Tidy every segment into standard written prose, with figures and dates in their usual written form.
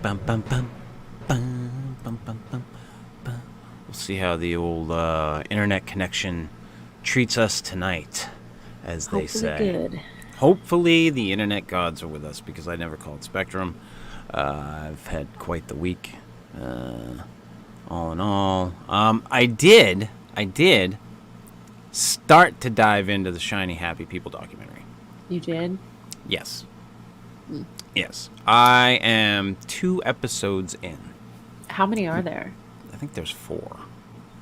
Bum, bum, bum, bum, bum, bum, bum, bum. We'll see how the old internet connection treats us tonight, as they Hopefully say. good. Hopefully the internet gods are with us, because I never called Spectrum. I've had quite the week, all in all. I did start to dive into the Shiny Happy People documentary. You did? Yes. Hmm. Yes. I am 2 episodes in. How many are there? I think there's 4.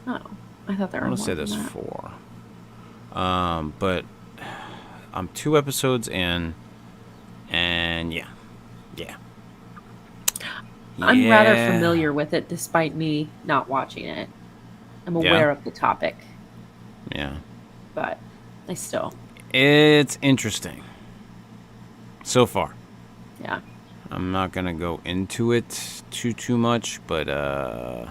Oh, I thought there I were want to more say than there's that. 4. But I'm 2 episodes in, and yeah. I'm rather familiar with it despite me not watching it. I'm Yeah. aware of the topic, Yeah. but I still, It's interesting. So far. yeah. I'm not gonna go into it too much, but I'm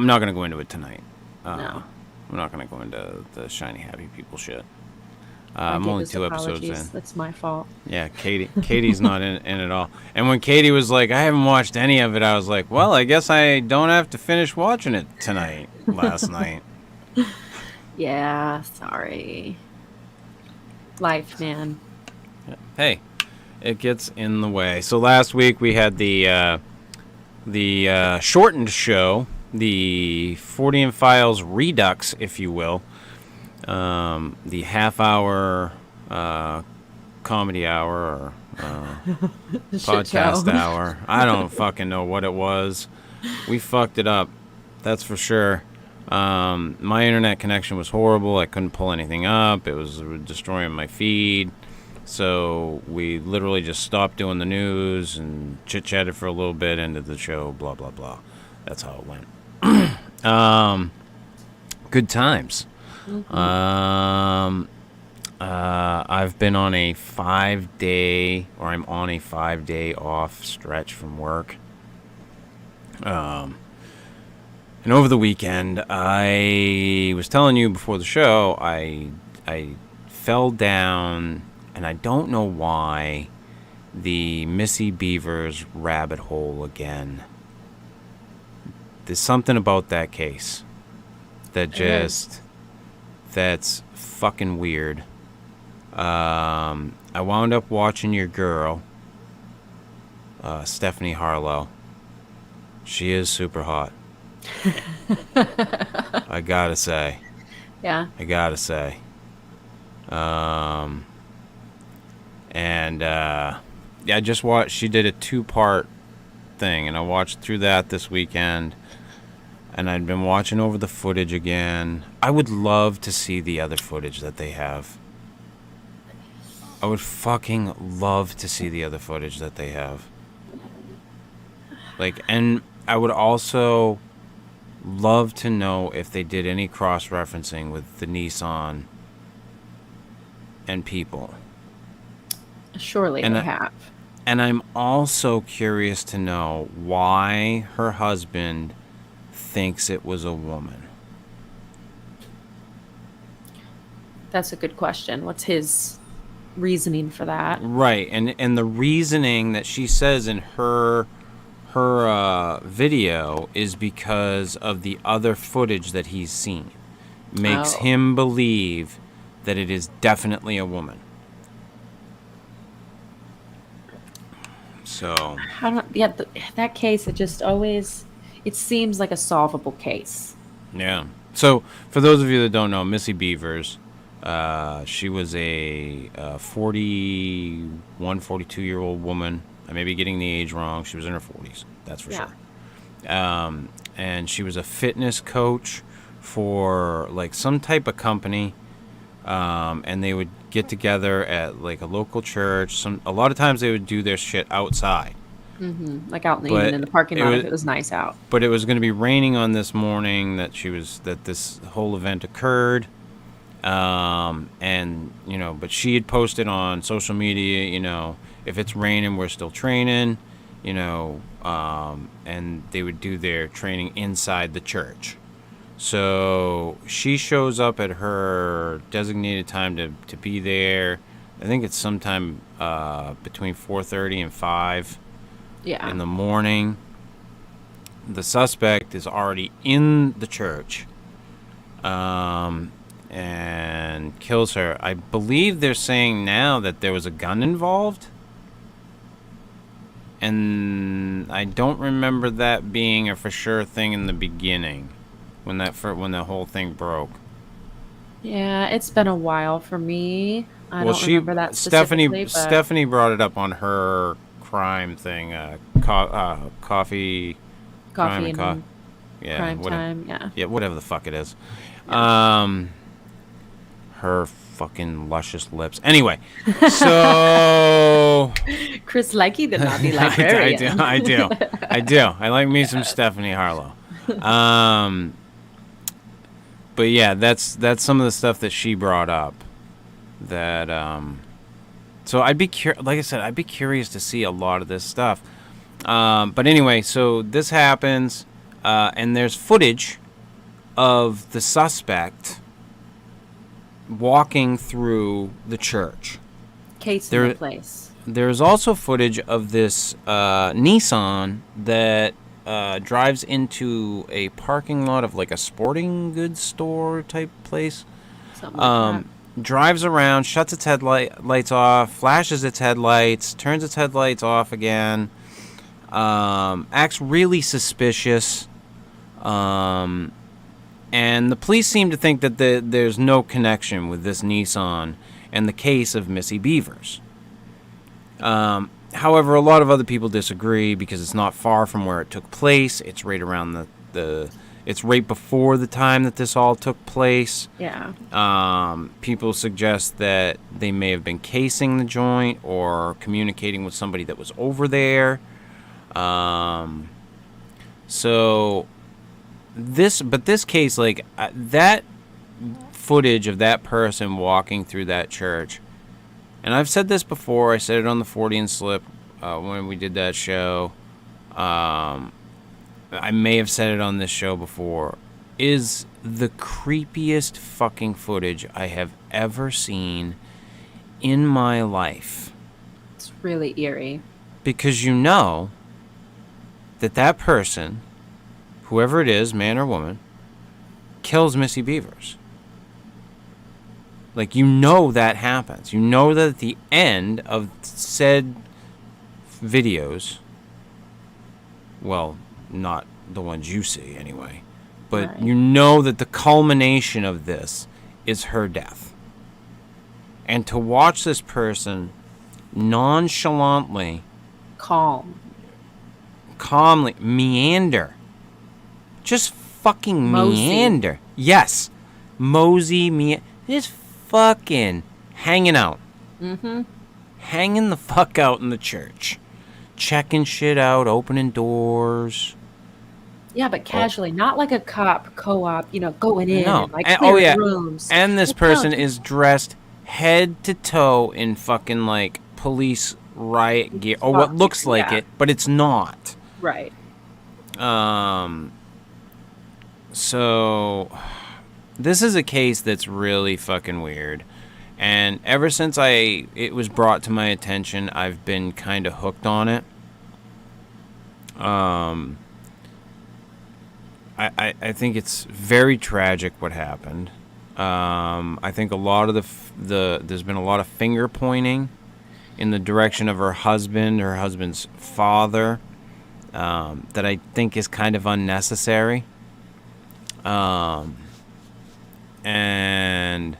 not gonna go into it tonight. No. I'm not gonna go into the Shiny Happy People shit. My I'm only deepest 2 episodes apologies. in. That's my fault. Yeah, Katie's not in at all. And when Katie was like, I haven't watched any of it, I was like, well, I guess I don't have to finish watching it last night. Yeah, sorry. Life, man. Hey, it gets in the way. So last week we had the shortened show, the Fortean Files Redux, if you will. The half-hour comedy hour or podcast hour. I don't fucking know what it was. We fucked it up. That's for sure. My internet connection was horrible. I couldn't pull anything up. It was destroying my feed. So we literally just stopped doing the news and chit-chatted for a little bit, ended the show, blah, blah, blah. That's how it went. Good times. Mm-hmm. I've been on a 5-day, or I'm on a 5-day off stretch from work. And over the weekend, I was telling you before the show, I fell down, and I don't know why, the Missy Beavers rabbit hole again. There's something about that case that that's fucking weird. I wound up watching your girl, Stephanie Harlow. She is super hot. I gotta say. Yeah. And I just watched. She did a 2-part thing, and I watched through that this weekend. And I'd been watching over the footage again. I would love to see the other footage that they have. I would fucking love to see the other footage that they have. Like, and I would also love to know if they did any cross-referencing with the Nissan and people. Surely they have. And I'm also curious to know why her husband thinks it was a woman. That's a good question. What's his reasoning for that? Right, and the reasoning that she says in her video is because of the other footage that he's seen. Makes him believe that it is definitely a woman. So that case, it seems like a solvable case. Yeah. So for those of you that don't know, Missy Beavers, she was a 41, 42-year-old woman. I may be getting the age wrong. She was in her 40s. That's for sure. And she was a fitness coach for like some type of company. And they would get together at like a local church. A lot of times they would do their shit outside. Mm-hmm. Like out even in the parking lot if it was nice out. But it was going to be raining on this morning that this whole event occurred. And, but she had posted on social media, if it's raining, we're still training, and they would do their training inside the church. So she shows up at her designated time to be there. I think it's sometime between 4:30 and 5. Yeah. in the morning. The suspect is already in the church, and kills her. I believe they're saying now that there was a gun involved, and I don't remember that being a for sure thing in the beginning, when the whole thing broke. Yeah, it's been a while for me. I don't remember that specifically, but Stephanie brought it up on her crime thing, coffee, crime coffee and and yeah, crime whatever, time. Yeah. yeah, whatever the fuck it is. Yeah. Her fucking luscious lips. Anyway, so Chris Likey did not be librarian. I do. I like me some Stephanie Harlow. But yeah, that's some of the stuff that she brought up. That so I'd be like I said, I'd be curious to see a lot of this stuff. But anyway, so this happens, and there's footage of the suspect walking through the church. Case in the place. There's also footage of this Nissan that drives into a parking lot of like a sporting goods store type place. Something like that. Drives around, shuts its headlights off, flashes its headlights, turns its headlights off again, acts really suspicious. And the police seem to think that there's no connection with this Nissan and the case of Missy Beavers. However, a lot of other people disagree because it's not far from where it took place. It's right around it's right before the time that this all took place. Yeah. People suggest that they may have been casing the joint or communicating with somebody that was over there. So this case, like that footage of that person walking through that church, and I've said this before. I said it on the Fortean Slip when we did that show. I may have said it on this show before. Is the creepiest fucking footage I have ever seen in my life. It's really eerie. Because you know that person, whoever it is, man or woman, kills Missy Beavers. Like, you know that happens. You know that at the end of said videos, well, not the ones you see anyway, but right. You know that the culmination of this is her death. And to watch this person nonchalantly, calmly meander, just fucking meander. Yes, mosey, just fucking hanging out. Mm-hmm. Hanging the fuck out in the church. Checking shit out, opening doors. Yeah, but casually, not like a co-op, going in and like clearing rooms. And this person is dressed head to toe in fucking like police riot gear, or what looks like it, but it's not. Right. So this is a case that's really fucking weird. And ever since it was brought to my attention, I've been kind of hooked on it. I think it's very tragic what happened. I think a lot of there's been a lot of finger pointing in the direction of her husband's father, that I think is kind of unnecessary. And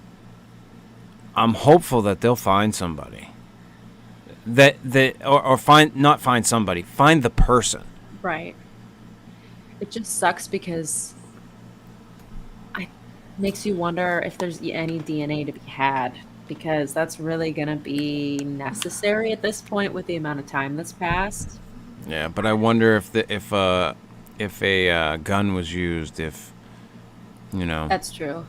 I'm hopeful that they'll find somebody. Find the person. Right. It just sucks because it makes you wonder if there's any DNA to be had, because that's really going to be necessary at this point with the amount of time that's passed. Yeah, but I wonder if a gun was used, That's true.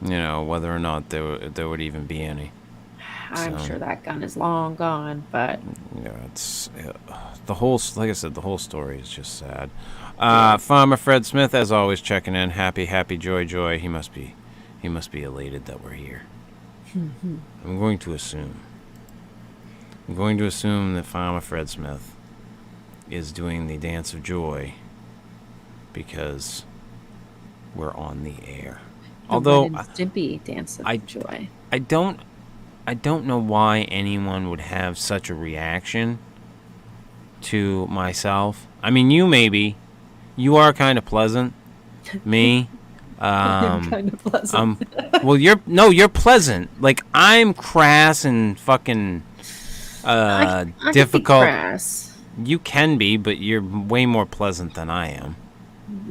Whether or not there would even be any. I'm sure that gun is long gone, but it's the whole. Like I said, the whole story is just sad. Farmer Fred Smith, as always, checking in. Happy, joy. He must be elated that we're here. I'm going to assume that Farmer Fred Smith is doing the dance of joy because we're on the air. Although Ren and Stimpy dance of joy. I don't know why anyone would have such a reaction to myself. I mean, you maybe. You are kind of pleasant. Me, I'm kind of pleasant. well, you're pleasant. Like, I'm crass and fucking I difficult. Can be crass. You can be, but you're way more pleasant than I am.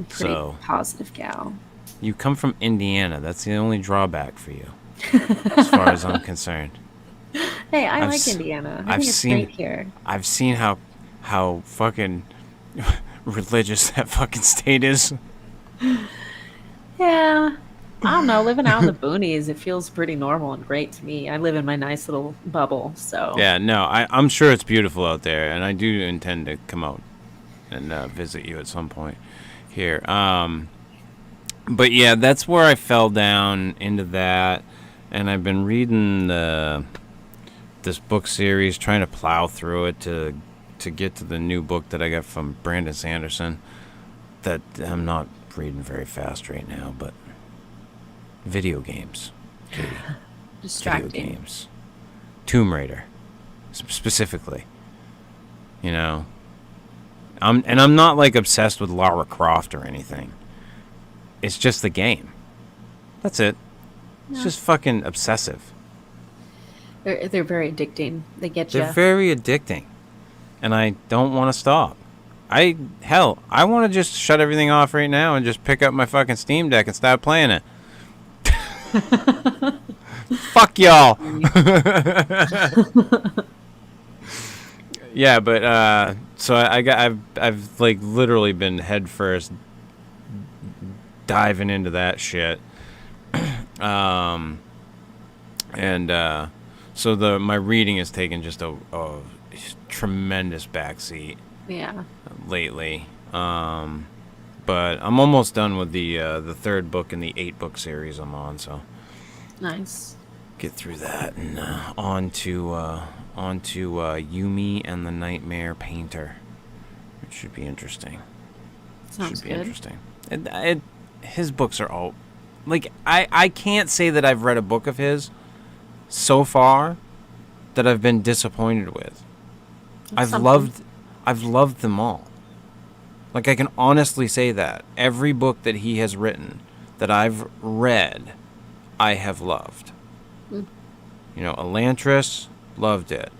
Pretty positive gal. You come from Indiana. That's the only drawback for you, as far as I'm concerned. Hey, I like Indiana. I think it's great here. I've seen how fucking religious that fucking state is. Yeah. I don't know. Living out in the boonies, it feels pretty normal and great to me. I live in my nice little bubble, so. Yeah, no, I'm sure it's beautiful out there, and I do intend to come out and visit you at some point here. But yeah, that's where I fell down into that, and I've been reading this book series, trying to plow through it to get to the new book that I got from Brandon Sanderson that I'm not reading very fast right now, but video games. Katie. Distracting. Video games. Tomb Raider, specifically. You know? I'm not, like, obsessed with Lara Croft or anything. It's just the game. That's it. It's just fucking obsessive. They're very addicting. They get you. They're very addicting. And I don't want to stop. I want to just shut everything off right now and just pick up my fucking Steam Deck and start playing it. Fuck y'all. Yeah, but so I've like literally been head first diving into that shit. So my reading has taken just a tremendous backseat. Yeah. Lately, but I'm almost done with the third book in the 8-book series I'm on. So nice. Get through that and on to Yumi and the Nightmare Painter, which should be interesting. Sounds good. Interesting. His books are all like I can't say that I've read a book of his so far that I've been disappointed with. I've loved them all. Like, I can honestly say that. Every book that he has written that I've read, I have loved. You know, Elantris, loved it.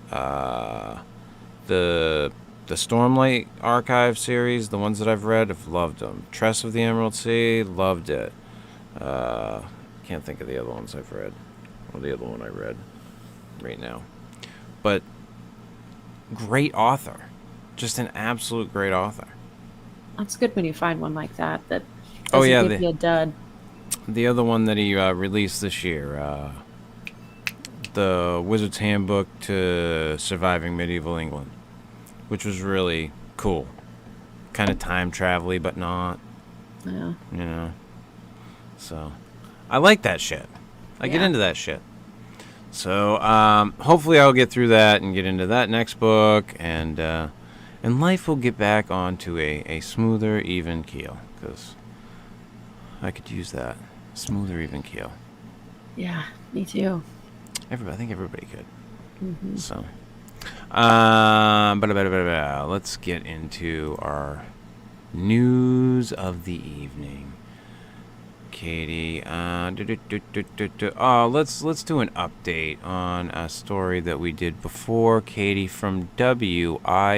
The Stormlight Archive series, the ones that I've read, I've loved them. Tress of the Emerald Sea, loved it. Can't think of the other ones I've read. Or the other one I read right now. But great author. Just an absolute great author. It's good when you find one like that doesn't give you a dud. The other one that he released this year, the Wizard's Handbook to Surviving Medieval England, which was really cool. Kind of time travel-y, but not. Yeah. You know? So, I like that shit. I get into that shit. So, hopefully I'll get through that and get into that next book, and life will get back onto a smoother, even keel, because I could use that. Smoother, even keel. Yeah, me too. I think everybody could. Mm-hmm. So, let's get into our news of the evening. Katie, let's do an update on a story that we did before, Katie, from WIOnews.com.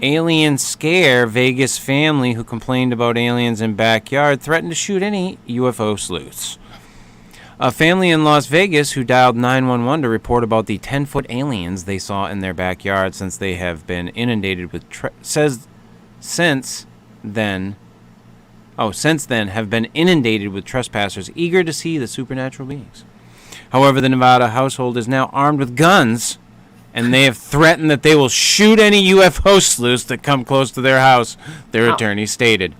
Alien scare: Vegas family who complained about aliens in backyard threatened to shoot any UFO sleuths. A family in Las Vegas who dialed 911 to report about the 10-foot aliens they saw in their backyard since they have been inundated with since then have been inundated with trespassers eager to see the supernatural beings. However, the Nevada household is now armed with guns, and they have threatened that they will shoot any UFO sleuths that come close to their house, their attorney stated.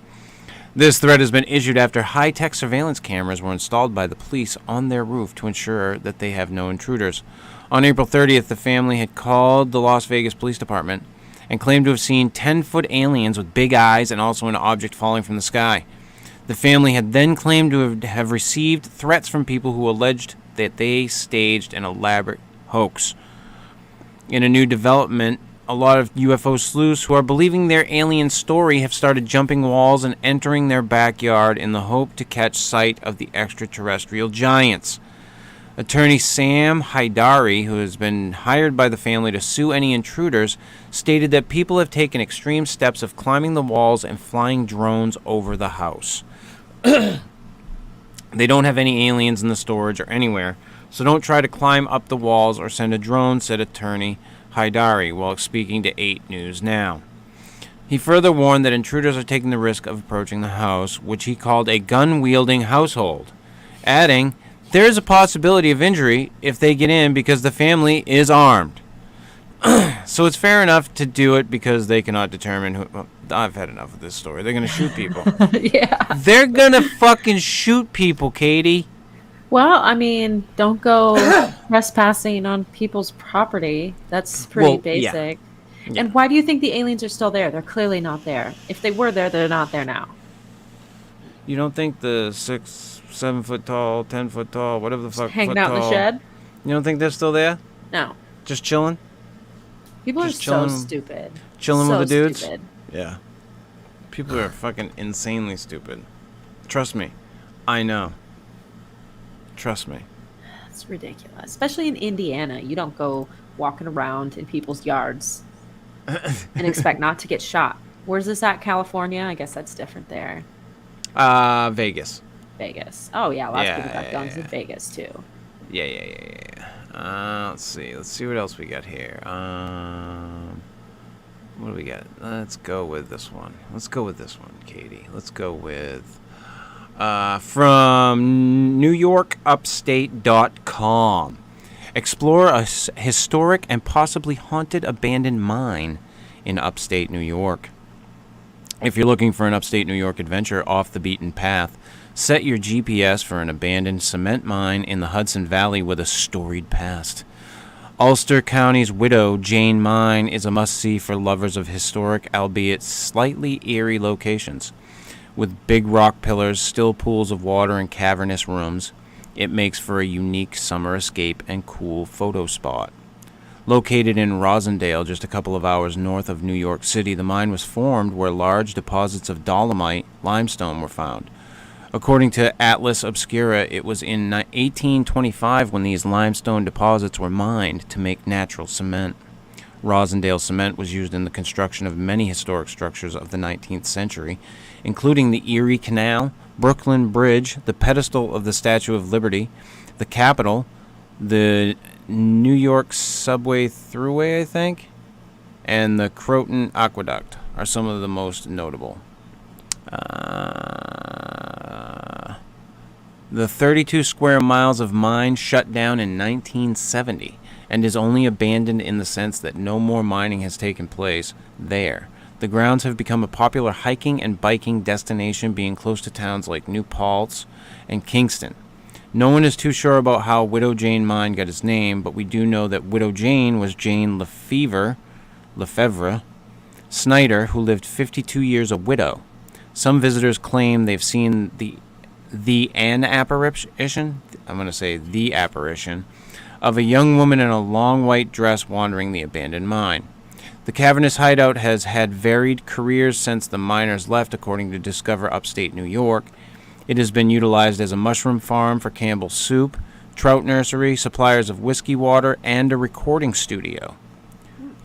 This threat has been issued after high-tech surveillance cameras were installed by the police on their roof to ensure that they have no intruders. On April 30th, the family had called the Las Vegas Police Department and claimed to have seen 10-foot aliens with big eyes and also an object falling from the sky. The family had then claimed to have received threats from people who alleged that they staged an elaborate hoax. In a new development, a lot of UFO sleuths who are believing their alien story have started jumping walls and entering their backyard in the hope to catch sight of the extraterrestrial giants. Attorney Sam Haidari, who has been hired by the family to sue any intruders, stated that people have taken extreme steps of climbing the walls and flying drones over the house. They don't have any aliens in the storage or anywhere, so don't try to climb up the walls or send a drone, said Attorney Haidari while speaking to 8 News Now. He further warned that intruders are taking the risk of approaching the house, which he called a gun-wielding household, adding, "There is a possibility of injury if they get in because the family is armed." So it's fair enough to do it because they cannot determine who... Well, I've had enough of this story. They're going to shoot people. Yeah. They're going to fucking shoot people, Katie. Well, I mean, don't go trespassing on people's property. That's pretty basic. Yeah. And why do you think the aliens are still there? They're clearly not there. If they were there, they're not there now. You don't think the 6, 7 foot tall, 10 foot tall, whatever the fuck, just hanging foot out tall, in the shed? You don't think they're still there? No. Just chilling? People just are chilling, so stupid. Chilling so with the dudes? Stupid. Yeah. People are fucking insanely stupid. Trust me. I know. Trust me. It's ridiculous. Especially in Indiana. You don't go walking around in people's yards and expect not to get shot. Where's this at? California? I guess that's different there. Vegas. Vegas. Oh, yeah. Lots of people got guns in Vegas, too. Yeah. Let's see what else we got here. What do we got? Let's go with this one. Katie. Let's go with... from NewYorkUpstate.com. Explore a historic and possibly haunted abandoned mine in upstate New York. If you're looking for an upstate New York adventure off the beaten path, set your GPS for an abandoned cement mine in the Hudson Valley with a storied past. Ulster County's Widow Jane Mine is a must-see for lovers of historic, albeit slightly eerie locations. With big rock pillars, still pools of water, and cavernous rooms, it makes for a unique summer escape and cool photo spot. Located in Rosendale, just a couple of hours north of New York City, the mine was formed where large deposits of dolomite limestone were found. According to Atlas Obscura, it was in 1825 when these limestone deposits were mined to make natural cement. Rosendale cement was used in the construction of many historic structures of the 19th century, including the Erie Canal, Brooklyn Bridge, the pedestal of the Statue of Liberty, the Capitol, the New York Subway Thruway, I think, and the Croton Aqueduct are some of the most notable. The 32 square miles of mine shut down in 1970 and is only abandoned in the sense that no more mining has taken place there. The grounds have become a popular hiking and biking destination, being close to towns like New Paltz and Kingston. No one is too sure about how Widow Jane Mine got its name, but we do know that Widow Jane was Jane Lefevre Snyder, who lived 52 years a widow. Some visitors claim they've seen an apparition, I'm going to say the apparition, of a young woman in a long white dress wandering the abandoned mine. The cavernous hideout has had varied careers since the miners left, according to Discover Upstate New York. It has been utilized as a mushroom farm for Campbell's Soup, trout nursery, suppliers of whiskey water, and a recording studio.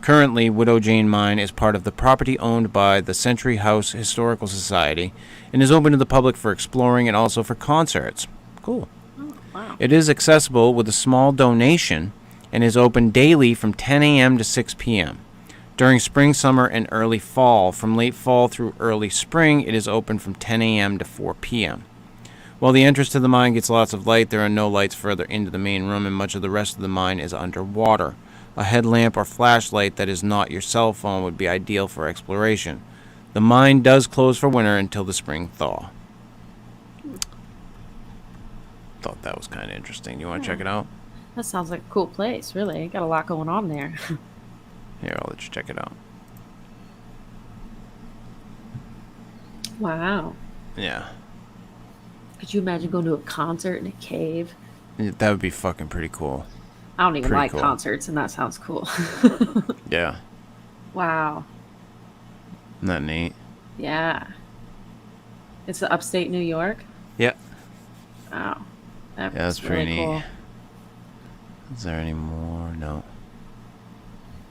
Currently, Widow Jane Mine is part of the property owned by the Century House Historical Society and is open to the public for exploring and also for concerts. Cool. Oh, wow. It is accessible with a small donation and is open daily from 10 a.m. to 6 p.m. During spring, summer, and early fall, from late fall through early spring, it is open from 10 a.m. to 4 p.m. While the entrance to the mine gets lots of light, there are no lights further into the main room, and much of the rest of the mine is underwater. A headlamp or flashlight that is not your cell phone would be ideal for exploration. The mine does close for winter until the spring thaw. Thought that was kind of interesting. You want to check it out? That sounds like a cool place, really. Got a lot going on there. Here, I'll let you check it out. Wow. Yeah. Could you imagine going to a concert in a cave? That would be fucking pretty cool. I don't even like cool. concerts, and that sounds cool. Yeah. Wow. Isn't that neat? Yeah. It's upstate New York? Yeah. Wow. That's really pretty neat. cool. Is there any more? No.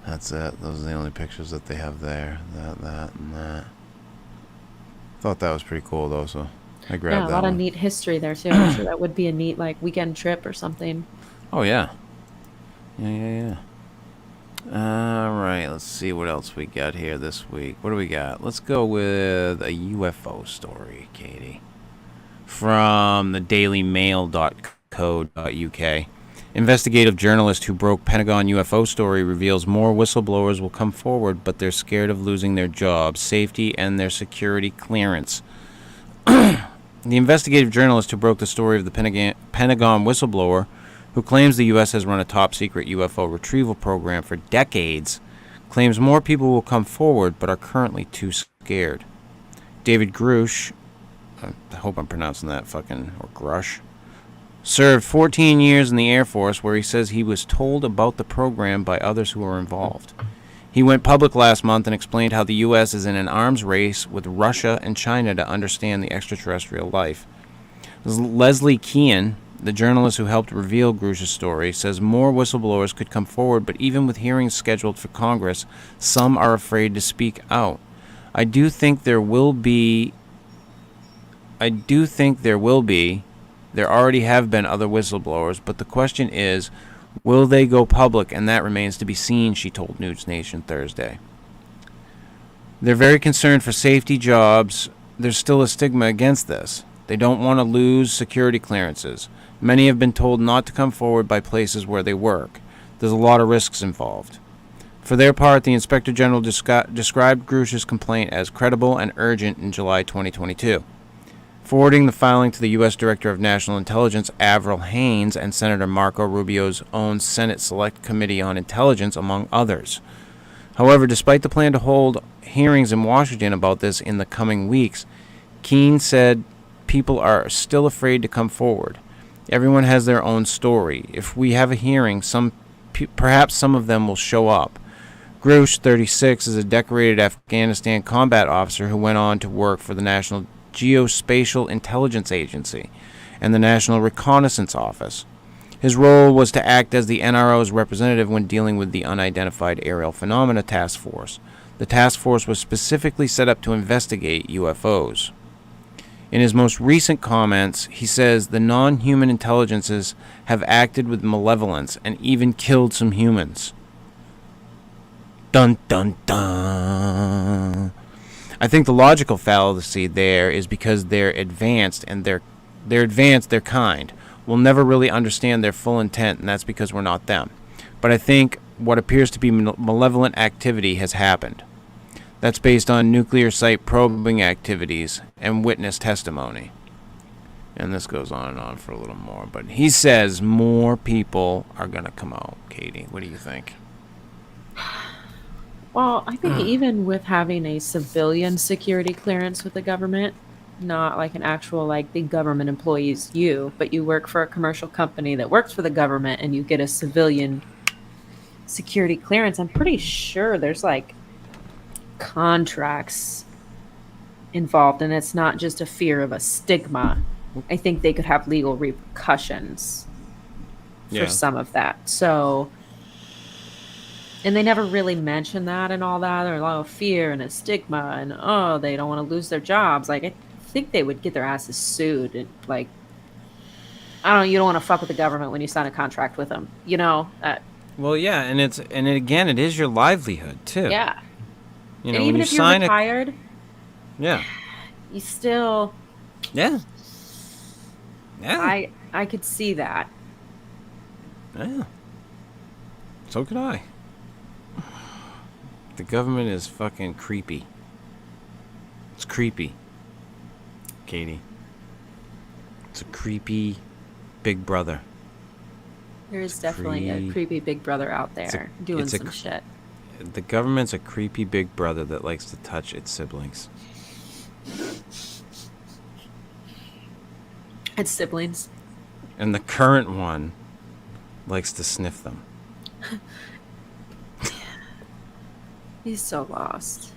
That's it. Those are the only pictures that they have there. That, and that. Thought that was pretty cool, though, so I grabbed that. Yeah, a lot one. of neat history there, too. I'm sure that would be a neat, weekend trip or something. Oh, yeah. Yeah. Alright, let's see what else we got here this week. What do we got? Let's go with a UFO story, Katie. From the dailymail.co.uk. Investigative journalist who broke Pentagon UFO story reveals more whistleblowers will come forward, but they're scared of losing their jobs, safety, and their security clearance. The investigative journalist who broke the story of the Pentagon whistleblower, who claims the U.S. has run a top-secret UFO retrieval program for decades, claims more people will come forward but are currently too scared. David Grush, I hope I'm pronouncing that fucking, or Grush, served 14 years in the Air Force, where he says he was told about the program by others who were involved. He went public last month and explained how the U.S. is in an arms race with Russia and China to understand the extraterrestrial life. Leslie Kean, the journalist who helped reveal Grush's story, says more whistleblowers could come forward, but even with hearings scheduled for Congress, some are afraid to speak out. I do think there will be. There already have been other whistleblowers, but the question is, will they go public? And that remains to be seen, she told News Nation Thursday. They're very concerned for safety, jobs. There's still a stigma against this. They don't want to lose security clearances. Many have been told not to come forward by places where they work. There's a lot of risks involved. For their part, the Inspector General described Grush's complaint as credible and urgent in July 2022. Forwarding the filing to the U.S. Director of National Intelligence, Avril Haines, and Senator Marco Rubio's own Senate Select Committee on Intelligence, among others. However, despite the plan to hold hearings in Washington about this in the coming weeks, Keane said people are still afraid to come forward. Everyone has their own story. If we have a hearing, perhaps some of them will show up. Grush, 36, is a decorated Afghanistan combat officer who went on to work for the National Geospatial Intelligence Agency and the National Reconnaissance Office. His role was to act as the NRO's representative when dealing with the Unidentified Aerial Phenomena Task Force. The task force was specifically set up to investigate UFOs. In his most recent comments, he says the non-human intelligences have acted with malevolence and even killed some humans. Dun dun dun. I think the logical fallacy there is because they're advanced and they're kind. We'll never really understand their full intent, and that's because we're not them. But I think what appears to be malevolent activity has happened. That's based on nuclear site probing activities and witness testimony. And this goes on and on for a little more. But he says more people are going to come out. Katie, what do you think? Well, I think even with having a civilian security clearance with the government, not like an actual, the government employees but you work for a commercial company that works for the government and you get a civilian security clearance, I'm pretty sure there's contracts involved, and it's not just a fear of a stigma. I think they could have legal repercussions for some of that. So, and they never really mention that and all that. There's a lot of fear and a stigma, and they don't want to lose their jobs. I think they would get their asses sued. And, I don't know. You don't want to fuck with the government when you sign a contract with them. Well, yeah, and it is your livelihood too. Yeah. And even if you're retired, yeah, you still. Yeah. I could see that. Yeah. So could I. The government is fucking creepy. It's creepy, Katie. It's a creepy Big Brother. There is definitely a creepy Big Brother out there doing some shit. The government's a creepy Big Brother that likes to touch its siblings. Its siblings. And the current one likes to sniff them. He's so lost.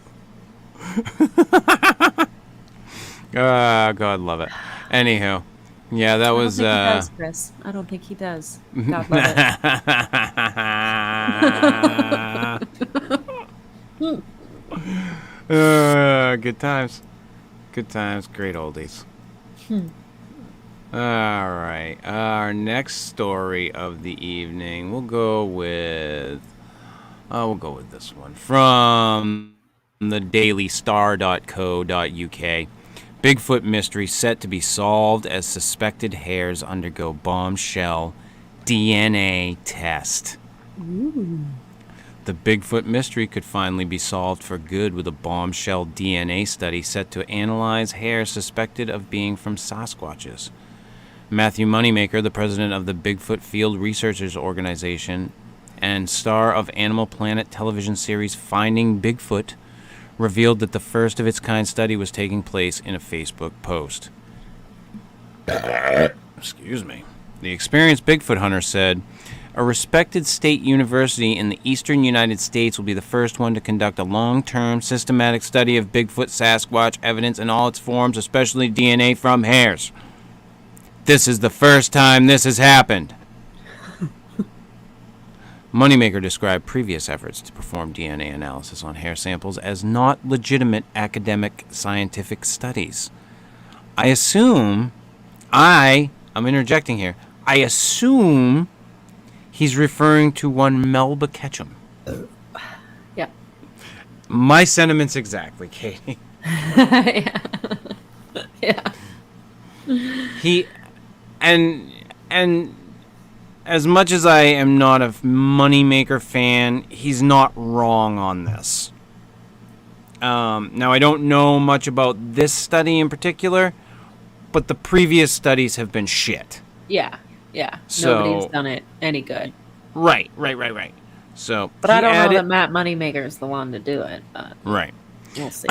God love it. Anywho, yeah, that was. I don't think he does, Chris. I don't think he does. God love it. Good times. Good times. Great oldies. All right. Our next story of the evening, we'll go with this one from the dailystar.co.uk. Bigfoot mystery set to be solved as suspected hairs undergo bombshell DNA test. Ooh. The Bigfoot mystery could finally be solved for good with a bombshell DNA study set to analyze hairs suspected of being from Sasquatches. Matthew Moneymaker, the president of the Bigfoot Field Researchers Organization and star of Animal Planet television series Finding Bigfoot, revealed that the first of its kind study was taking place in a Facebook post. Excuse me. The experienced Bigfoot hunter said, "A respected state university in the eastern United States will be the first one to conduct a long-term systematic study of Bigfoot Sasquatch evidence in all its forms, especially DNA from hairs. This is the first time this has happened." Moneymaker described previous efforts to perform DNA analysis on hair samples as not legitimate academic scientific studies. I'm interjecting here, I assume he's referring to one Melba Ketchum. Yeah. My sentiments exactly, Katie. Yeah. Yeah. And as much as I am not a Moneymaker fan, he's not wrong on this. Now, I don't know much about this study in particular, but the previous studies have been shit. Yeah. So, nobody's done it any good. Right. So, but I don't know that Matt Moneymaker is the one to do it. But right. We'll see.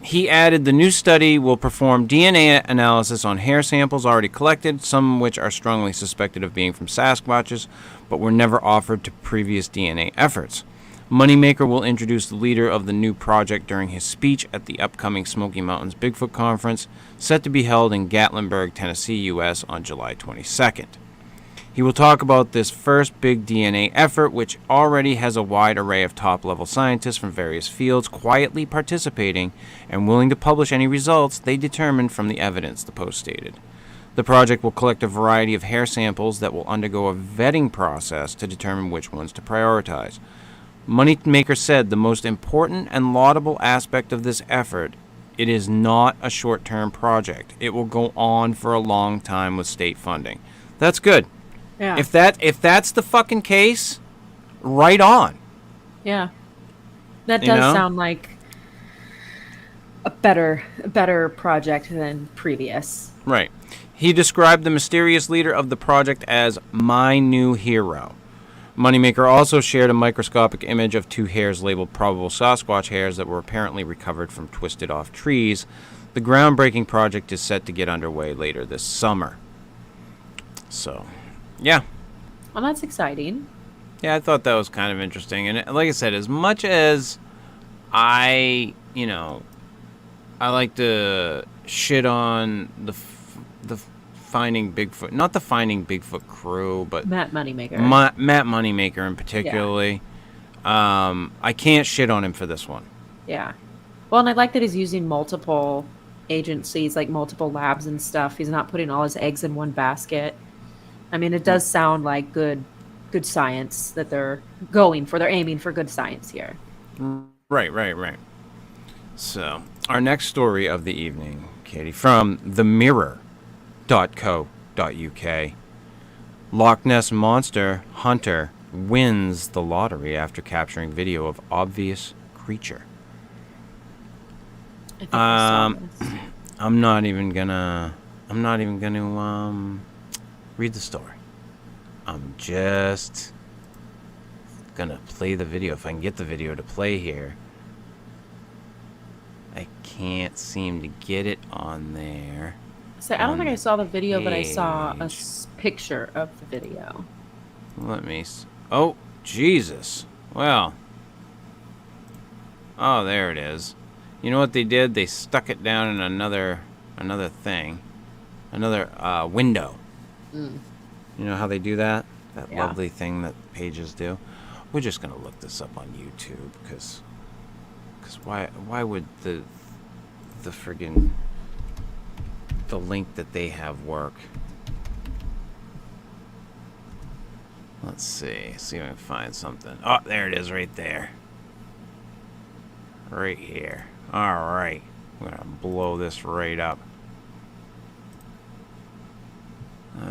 He added the new study will perform DNA analysis on hair samples already collected, some of which are strongly suspected of being from Sasquatches, but were never offered to previous DNA efforts. Moneymaker will introduce the leader of the new project during his speech at the upcoming Smoky Mountains Bigfoot Conference, set to be held in Gatlinburg, Tennessee, U.S. on July 22nd. He will talk about this first big DNA effort, which already has a wide array of top-level scientists from various fields quietly participating and willing to publish any results they determine from the evidence, the post stated. The project will collect a variety of hair samples that will undergo a vetting process to determine which ones to prioritize. Moneymaker said the most important and laudable aspect of this effort, it is not a short-term project. It will go on for a long time with state funding. That's good. Yeah. If that's the fucking case, right on. Yeah. That does sound like a better project than previous. Right. He described the mysterious leader of the project as my new hero. Moneymaker also shared a microscopic image of two hairs labeled probable Sasquatch hairs that were apparently recovered from twisted off trees. The groundbreaking project is set to get underway later this summer. So, yeah. Well, that's exciting. Yeah, I thought that was kind of interesting. And like I said, as much as I like to shit on the Finding Bigfoot, not the Finding Bigfoot crew, but Matt Moneymaker. Matt Moneymaker in particularly. Yeah. I can't shit on him for this one. Yeah. Well, and I like that he's using multiple agencies, like multiple labs and stuff. He's not putting all his eggs in one basket. I mean, it does sound like good science that they're going for. They're aiming for good science here. Right. So, our next story of the evening, Katie, from themirror.co.uk. Loch Ness Monster Hunter wins the lottery after capturing video of obvious creature. I think I saw this. I'm not even gonna read the story. I'm just gonna play the video if I can get the video to play here. I can't seem to get it on there. So I don't think I saw the video, but I saw a page. picture of the video. Let me. Oh, Jesus. Well. Oh, there it is. You know what they did? They stuck it down in another thing, another window. Mm. You know how they do that? That Yeah. lovely thing that pages do. We're just gonna look this up on YouTube because why would the friggin' the link that they have work? Let's see if I can find something. Oh, there it is, right there, right here. All right, I'm gonna blow this right up. And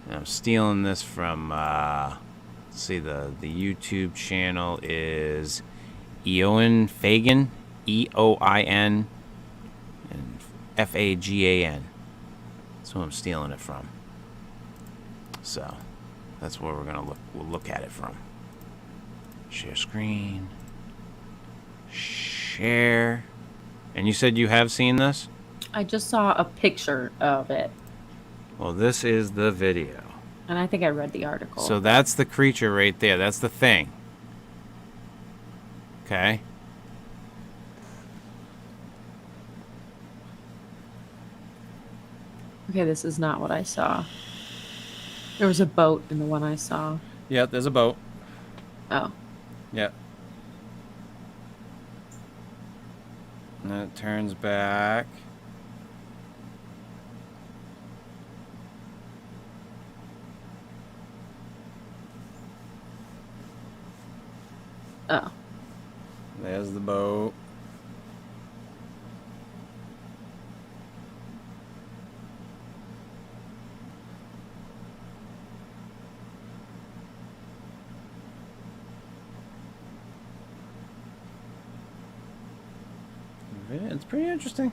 I'm stealing this from. Let's see, the YouTube channel is Eoin Fagan, Eoin, and Fagan. That's who I'm stealing it from. So that's where we'll look at it from. Share screen. Share. And you said you have seen this? I just saw a picture of it. Well, this is the video. And I think I read the article. So that's the creature right there. That's the thing. Okay. Okay, this is not what I saw. There was a boat in the one I saw. Yeah, there's a boat. Oh. Yeah. And then it turns back. Oh. There's the boat. It's pretty interesting.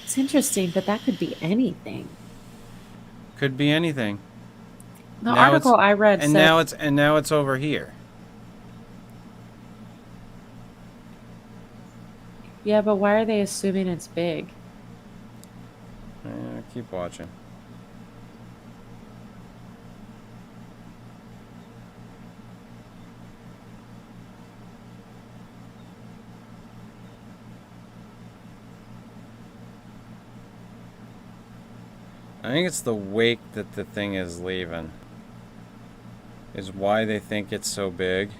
It's interesting, but that could be anything. Could be anything. The article I read and said... now it's over here. Yeah, but why are they assuming it's big? Keep watching. I think it's the wake that the thing is leaving. Is why they think it's so big.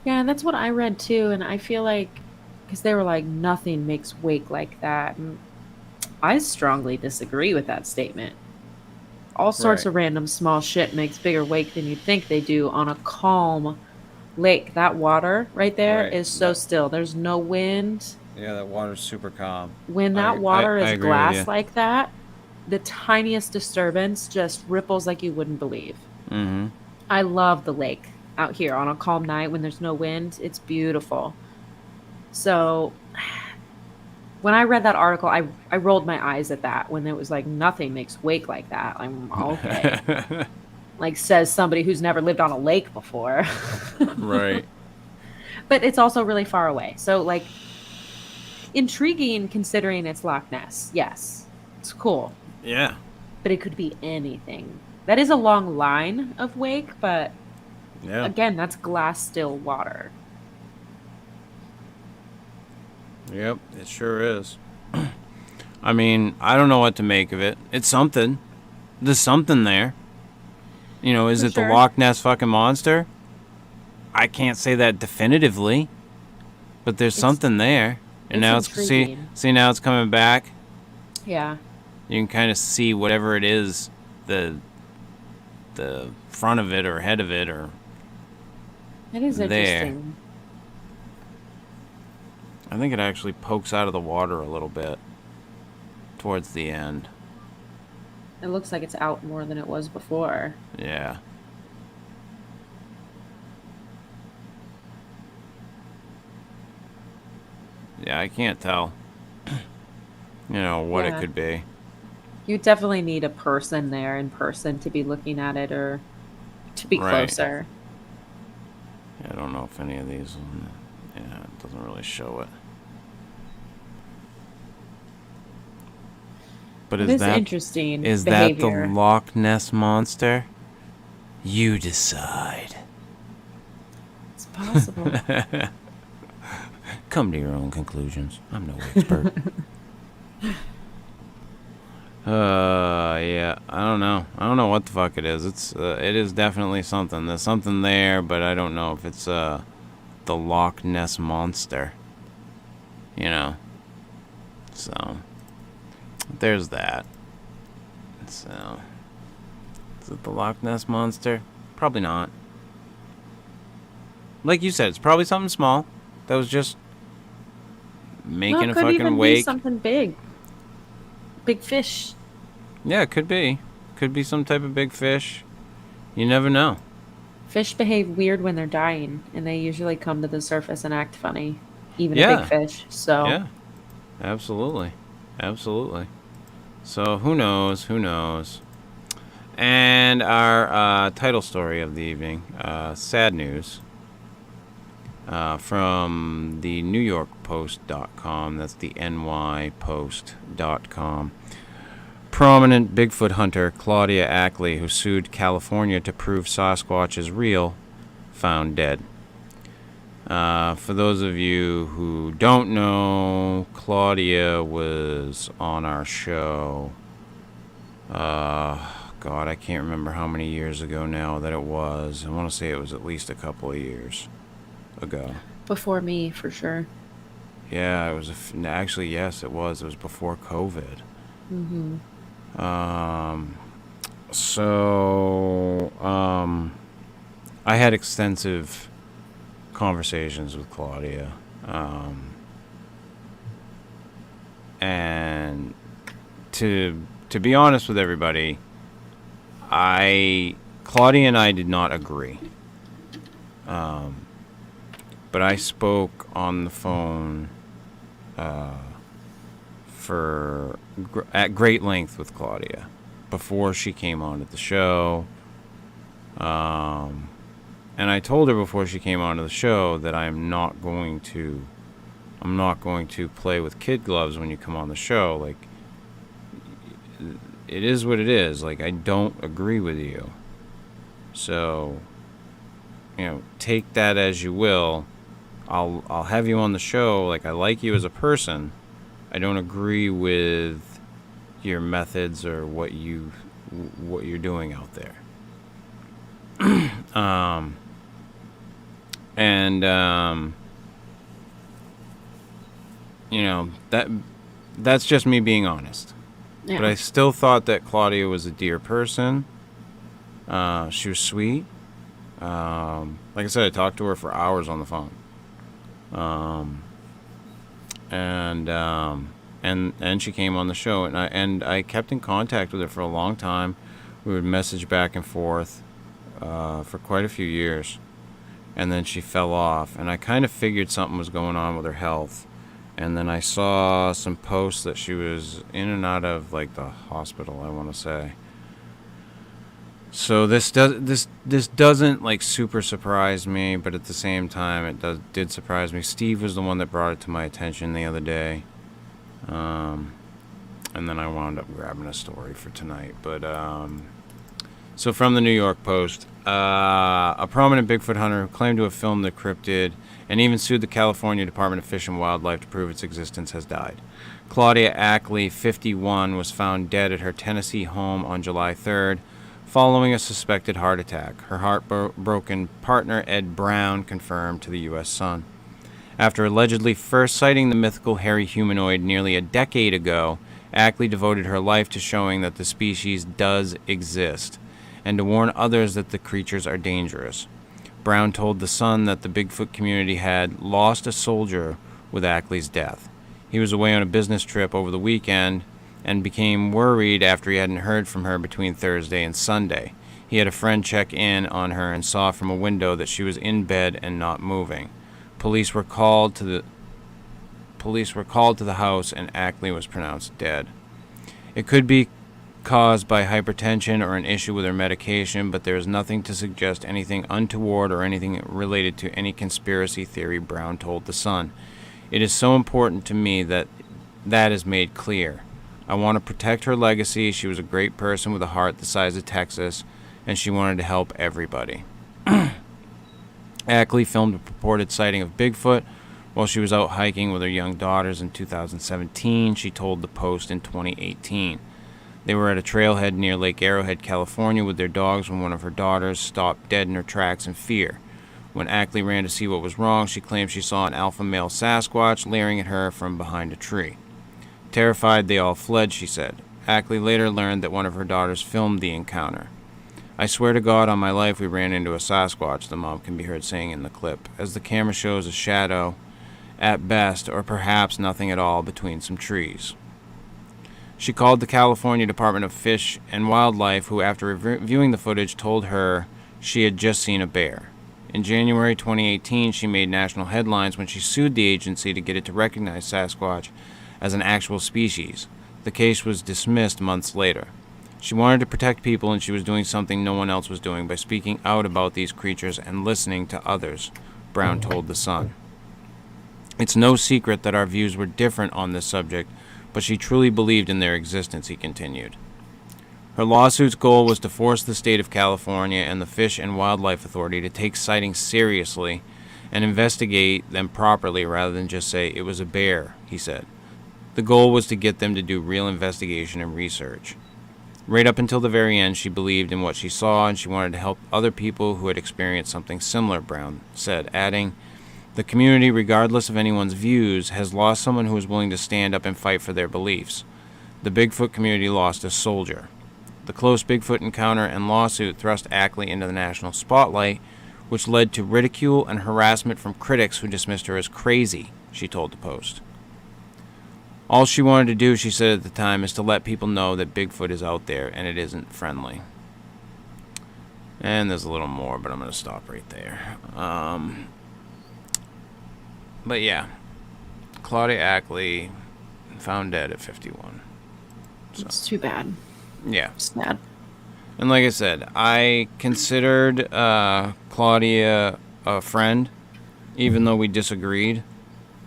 Yeah, that's what I read too, and I feel like, because they were like, nothing makes wake like that. And I strongly disagree with that statement. All sorts of random small shit makes bigger wake than you'd think they do on a calm lake. That water right there is so still. There's no wind. Yeah, that water's super calm. When that water is glass like that, the tiniest disturbance just ripples like you wouldn't believe. Mm-hmm. I love the lake out here on a calm night when there's no wind. It's beautiful. So when I read that article, I rolled my eyes at that when it was like, nothing makes wake like that. I'm okay. Like, says somebody who's never lived on a lake before. Right. But it's also really far away. So, like, intriguing considering it's Loch Ness. Yes. It's cool. Yeah. But it could be anything. That is a long line of wake, but yeah, again, that's glass still water. Yep, it sure is. I mean, I don't know what to make of it. It's something. There's something there. You know, is it the Loch Ness fucking monster? I can't say that definitively, but there's something there. And now it's see now it's coming back. Yeah. You can kind of see whatever it is, the front of it or head of it or it is interesting. I think it actually pokes out of the water a little bit towards the end. It looks like it's out more than it was before. Yeah. yeah, I can't tell, what it Yeah. could be. You definitely need a person there in person to be looking at it or to be Right. closer. Yeah, I don't know if any of these, yeah, it doesn't really show it. But It is is that interesting is that the behavior. Loch Ness monster? You decide. It's possible. Come to your own conclusions. I'm no expert. Yeah, I don't know. I don't know what the fuck it is. It is definitely something. There's something there, but I don't know if it's the Loch Ness monster. So there's that. So is it the Loch Ness monster? Probably not. Like you said, it's probably something small that was just Well, making it a could fucking even be wake. something big. Big fish. Yeah, it could be. Could be some type of big fish. You never know. Fish behave weird when they're dying, and they usually come to the surface and act funny. Even a big Yeah. fish. So, Yeah. Absolutely. Absolutely. So who knows? Who knows? And our title story of the evening, sad news, from the New York Post.com. That's the NYPost.com. Prominent Bigfoot hunter Claudia Ackley, who sued California to prove Sasquatch is real, found dead. For those of you who don't know, Claudia was on our show. God, I can't remember how many years ago now that it was. I want to say it was at least a couple of years ago. before me, for sure. Yeah, it was. Actually, yes, it was. It was before COVID. Mm-hmm. So, I had extensive conversations with Claudia. And to be honest with everybody, Claudia and I did not agree. But I spoke on the phone at great length with Claudia before she came on at the show. And I told her before she came onto the show that I'm not going to play with kid gloves when you come on the show. Like, it is what it is. Like, I don't agree with you. So, take that as you will. I'll have you on the show. Like, I like you as a person. I don't agree with your methods or what you're doing out there. That's just me being honest. Yeah. But I still thought that Claudia was a dear person. She was sweet. Like I said, I talked to her for hours on the phone. And she came on the show, and I kept in contact with her for a long time. We would message back and forth for quite a few years, and then she fell off, and I kind of figured something was going on with her health. And then I saw some posts that she was in and out of, like, the hospital, I want to say. So this doesn't, like, super surprise me, but at the same time it did surprise me. Steve was the one that brought it to my attention the other day. And then I wound up grabbing a story for tonight. But so from the New York Post, a prominent Bigfoot hunter who claimed to have filmed the cryptid and even sued the California Department of Fish and Wildlife to prove its existence has died. Claudia Ackley, 51, was found dead at her Tennessee home on July 3rd following a suspected heart attack. Her heartbroken partner, Ed Brown, confirmed to the U.S. Sun. After allegedly first sighting the mythical hairy humanoid nearly a decade ago, Ackley devoted her life to showing that the species does exist and to warn others that the creatures are dangerous. Brown told The Sun that the Bigfoot community had lost a soldier with Ackley's death. He was away on a business trip over the weekend and became worried after he hadn't heard from her between Thursday and Sunday. He had a friend check in on her and saw from a window that she was in bed and not moving. Police were called to police were called to the house and Ackley was pronounced dead. It could be caused by hypertension or an issue with her medication, but there is nothing to suggest anything untoward or anything related to any conspiracy theory, Brown told The Sun. It is so important to me that is made clear. I want to protect her legacy. She was a great person with a heart the size of Texas, and she wanted to help everybody. Ackley filmed a purported sighting of Bigfoot while she was out hiking with her young daughters in 2017, she told the Post in 2018. They were at a trailhead near Lake Arrowhead, California with their dogs when one of her daughters stopped dead in her tracks in fear. When Ackley ran to see what was wrong, she claimed she saw an alpha male Sasquatch leering at her from behind a tree. Terrified, they all fled, she said. Ackley later learned that one of her daughters filmed the encounter. I swear to God on my life we ran into a Sasquatch, the mom can be heard saying in the clip, as the camera shows a shadow at best, or perhaps nothing at all between some trees. She called the California Department of Fish and Wildlife, who after reviewing the footage told her she had just seen a bear. In January 2018, she made national headlines when she sued the agency to get it to recognize Sasquatch as an actual species. The case was dismissed months later. She wanted to protect people, and she was doing something no one else was doing by speaking out about these creatures and listening to others, Brown told The Sun. It's no secret that our views were different on this subject, but she truly believed in their existence, he continued. Her lawsuit's goal was to force the state of California and the Fish and Wildlife Authority to take sightings seriously and investigate them properly rather than just say it was a bear, he said. The goal was to get them to do real investigation and research. Right up until the very end, she believed in what she saw, and she wanted to help other people who had experienced something similar, Brown said, adding, the community, regardless of anyone's views, has lost someone who is willing to stand up and fight for their beliefs. The Bigfoot community lost a soldier. The close Bigfoot encounter and lawsuit thrust Ackley into the national spotlight, which led to ridicule and harassment from critics who dismissed her as crazy, she told the Post. All she wanted to do, she said at the time, is to let people know that Bigfoot is out there and it isn't friendly. And there's a little more, but I'm going to stop right there. But yeah, Claudia Ackley found dead at 51. So, it's too bad. Yeah. Sad. And like I said, I considered Claudia a friend, even though we disagreed.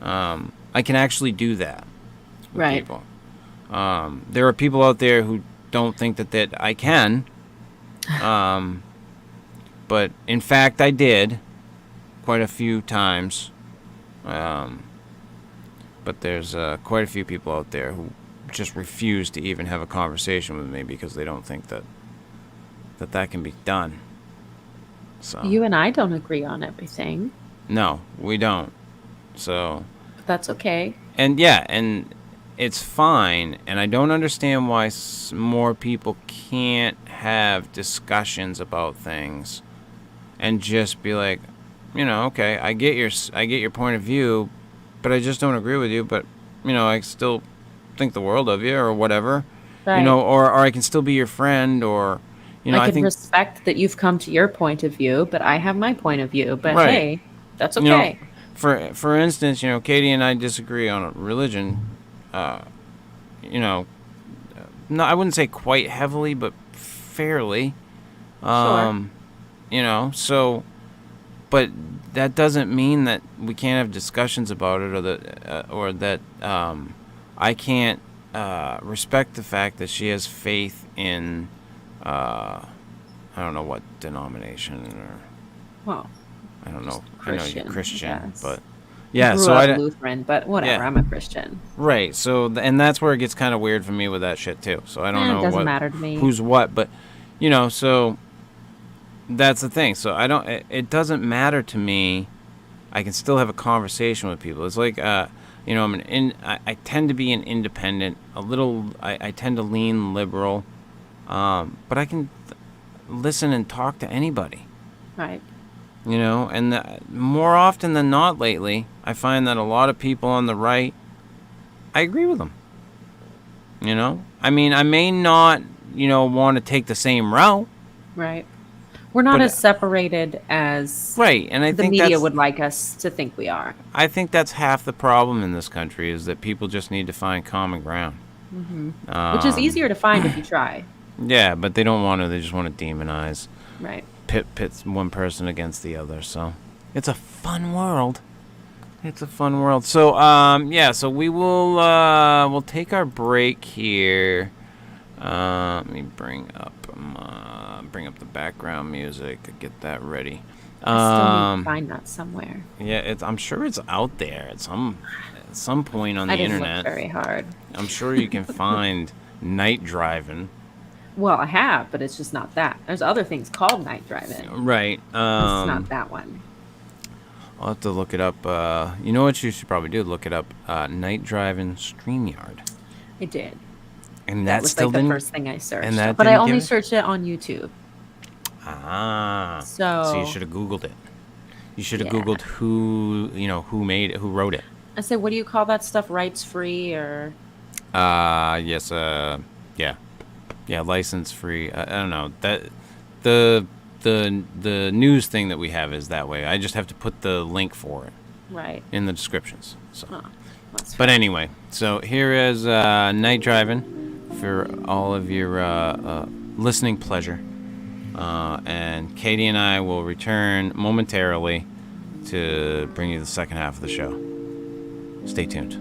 I can actually do that. Right. People. There are people out there who don't think that I can. But in fact, I did quite a few times. But there's quite a few people out there who just refuse to even have a conversation with me because they don't think that can be done. So you and I don't agree on everything. No, we don't. So But that's okay. And yeah, and it's fine, and I don't understand why more people can't have discussions about things and just be like, okay, I get your point of view, but I just don't agree with you, but I still think the world of you or whatever. Right. Or I can still be your friend, or I can respect that you've come to your point of view, but I have my point of view. But right. Hey, that's okay. For instance, Katie and I disagree on religion. No, I wouldn't say quite heavily, but fairly. Sure. So, but that doesn't mean that we can't have discussions about it, or that I can't respect the fact that she has faith in I don't know what denomination, or Well, I don't know. Christian, I know you're Christian, yes. but yeah. So I Lutheran, but whatever. Yeah. I'm a Christian. Right. So and that's where it gets kind of weird for me with that shit too. So I don't know. It doesn't matter to me. Who's what, but so that's the thing. So I don't. It doesn't matter to me. I can still have a conversation with people. It's like I tend to be an independent. A little. I tend to lean liberal, but I can listen and talk to anybody. Right. And more often than not lately, I find that a lot of people on the right, I agree with them. I mean, I may not, want to take the same route. Right. We're not But as separated as right, and I the think media that's would like us to think we are. I think that's half the problem in this country is that people just need to find common ground. Which is easier to find if you try. Yeah, but they don't want to. They just want to demonize, Right. pits one person against the other. So it's a fun world. It's a fun world. So yeah. So we will we'll take our break here. Let me bring up the background music. Get that ready. I still need to find that somewhere. Yeah, I'm sure it's out there at some point on the I didn't internet. look very hard. I'm sure you can find night driving. Well, I have, but it's just not that. There's other things called night driving. Right. It's not that one. I'll have to look it up. You know what you should probably do? Look it up. Night driving StreamYard. I did. And That that was still like the didn't. first thing I searched. and that But I didn't only give it? searched it on YouTube. So you should have Googled it. You should have Yeah. Googled who made it, who wrote it. I say, what do you call that stuff? Rights free or? Yes. Yeah. License free. I don't know that the news thing that we have is that way. I just have to put the link for it Right. in the descriptions. So. Huh. That's But anyway, so here is night driving for all of your listening pleasure. And Katie and I will return momentarily to bring you the second half of the show. Stay tuned.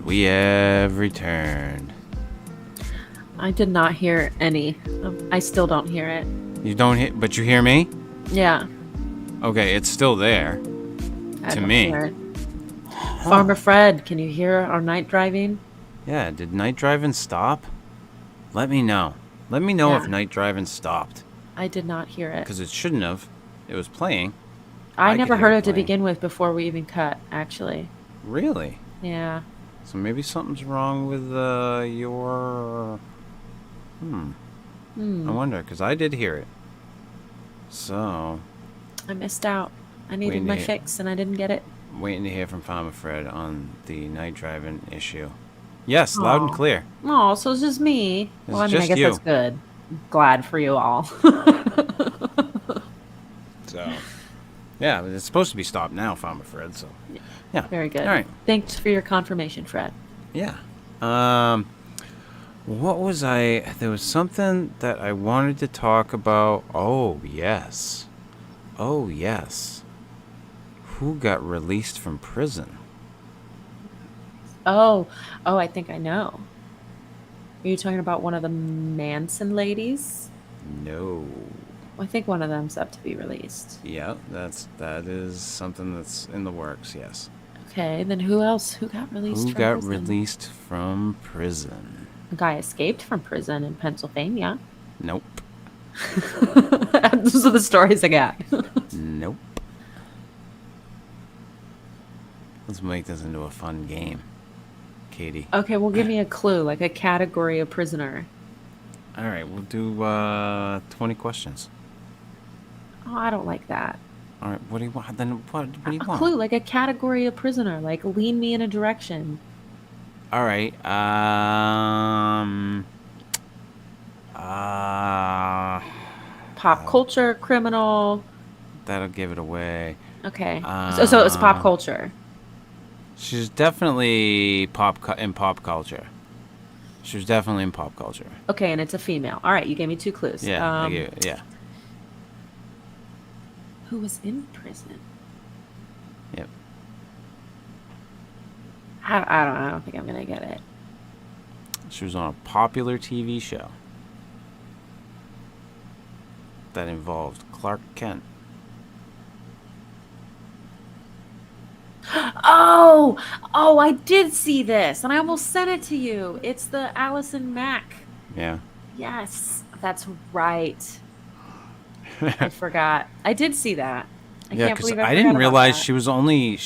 We have returned. I did not hear any. I still don't hear it. You don't hear, but you hear me? Yeah. Okay, it's still there. I To don't me. hear it. Farmer Fred, can you hear our night driving? Yeah, did night driving stop? Let me know. Let me know Yeah. if night driving stopped. I did not hear it. Because it shouldn't have. It was playing. I I never could heard hear it it to playing. begin with before we even cut, actually. Really? Yeah. So maybe something's wrong with your... I wonder, because I did hear it. So. I missed out. I needed my fix, and I didn't get it. Waiting to hear from Farmer Fred on the night driving issue. Yes, loud and clear. Oh, so it's just me. It's well, I mean, I guess you. that's good. Glad for you all. So, yeah, it's supposed to be stopped now, Farmer Fred. So, yeah. Very good. All right. Thanks for your confirmation, Fred. Yeah. What was I? There was something that I wanted to talk about. Oh, yes. Oh, yes. Who got released from prison? Oh, I think I know. Are you talking about one of the Manson ladies? No. I think one of them's up to be released. Yeah, that is something that's in the works, yes. Okay, then who else? Who got released from prison? Who got released from prison? A guy escaped from prison in Pennsylvania. Nope. Those are the stories I got. Nope. Let's make this into a fun game, Katie. Okay, well, give me a clue, like a category of prisoner. All right, we'll do 20 questions. Oh, I don't like that. All right, what do you want? Then what do you want? A clue, like a category of prisoner, like lean me in a direction. All right. Pop culture, criminal. That'll give it away. Okay. So it's pop culture. She's definitely in pop culture. She was definitely in pop culture. Okay, and it's a female. All right, you gave me 2 clues. Yeah, yeah. Who was in prison? Yep. I don't think I'm gonna get it. She was on a popular TV show that involved Clark Kent. Oh, I did see this, and I almost sent it to you. It's the Allison Mack. Yeah. Yes, that's right. I forgot. I did see that. I can't believe I didn't realize that. she was only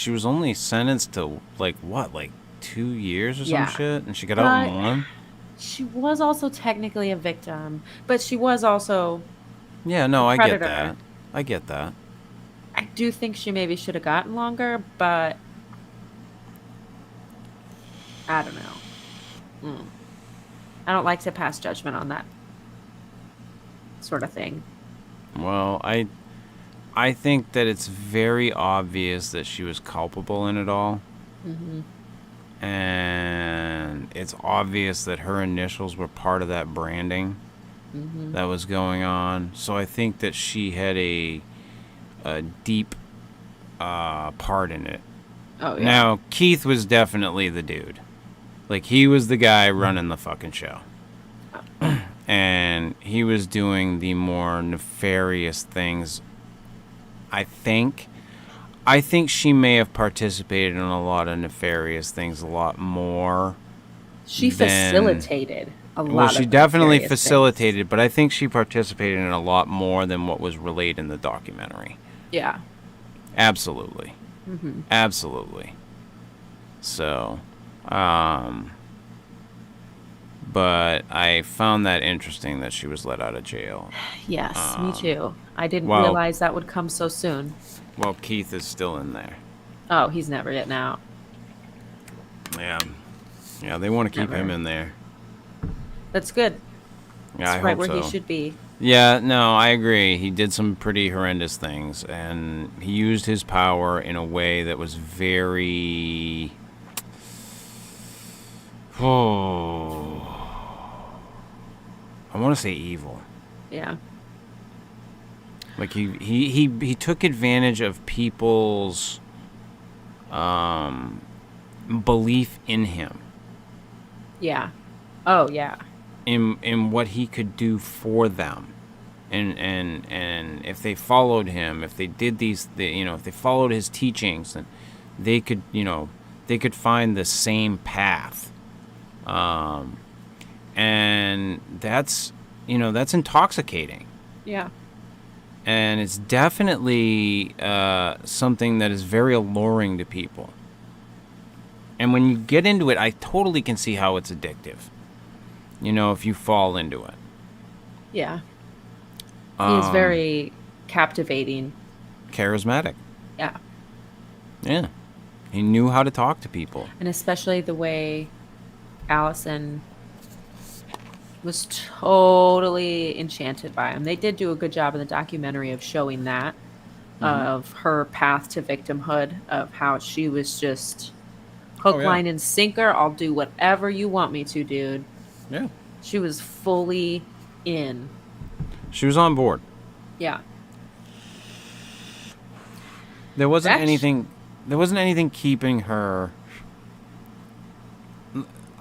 sentenced to like 2 years or some shit, and she got out in 1. She was also technically a victim, but she was also. Yeah, no, I get predator. that. I get that. I do think she maybe should have gotten longer, but I don't know. I don't like to pass judgment on that sort of thing. Well, I think that it's very obvious that she was culpable in it all. Mm-hmm. And it's obvious that her initials were part of that branding that was going on. So I think that she had a deep part in it. Oh, yeah. Now, Keith was definitely the dude. Like, he was the guy running the fucking show. And he was doing the more nefarious things. I think she may have participated in a lot of nefarious things a lot more. She facilitated a lot. Well, she definitely facilitated, things. But I think she participated in a lot more than what was relayed in the documentary. Yeah. Absolutely. Mm-hmm. Absolutely. So, but I found that interesting that she was let out of jail. Yes, me too. I didn't realize that would come so soon. Well, Keith is still in there. Oh, he's never getting out. Yeah. Yeah, they want to keep him in there. That's good. Yeah, That's right where he should be. Yeah, no, I agree. He did some pretty horrendous things, and he used his power in a way that was very... I want to say evil. Yeah. Like he took advantage of people's belief in him. Yeah. Oh yeah. In what he could do for them, and if they followed him, if they did if they followed his teachings, then they could find the same path. And that's intoxicating. Yeah. And it's definitely something that is very alluring to people. And when you get into it, I totally can see how it's addictive. If you fall into it. Yeah. He is Um, very captivating. charismatic. Yeah. Yeah. He knew how to talk to people. And especially the way Allison was totally enchanted by him. They did do a good job in the documentary of showing that, of her path to victimhood, of how she was just Oh, hook, yeah. line, and sinker. I'll do whatever you want me to, dude. Yeah. She was fully in. She was on board. Yeah. There wasn't That sh- anything. There wasn't anything keeping her.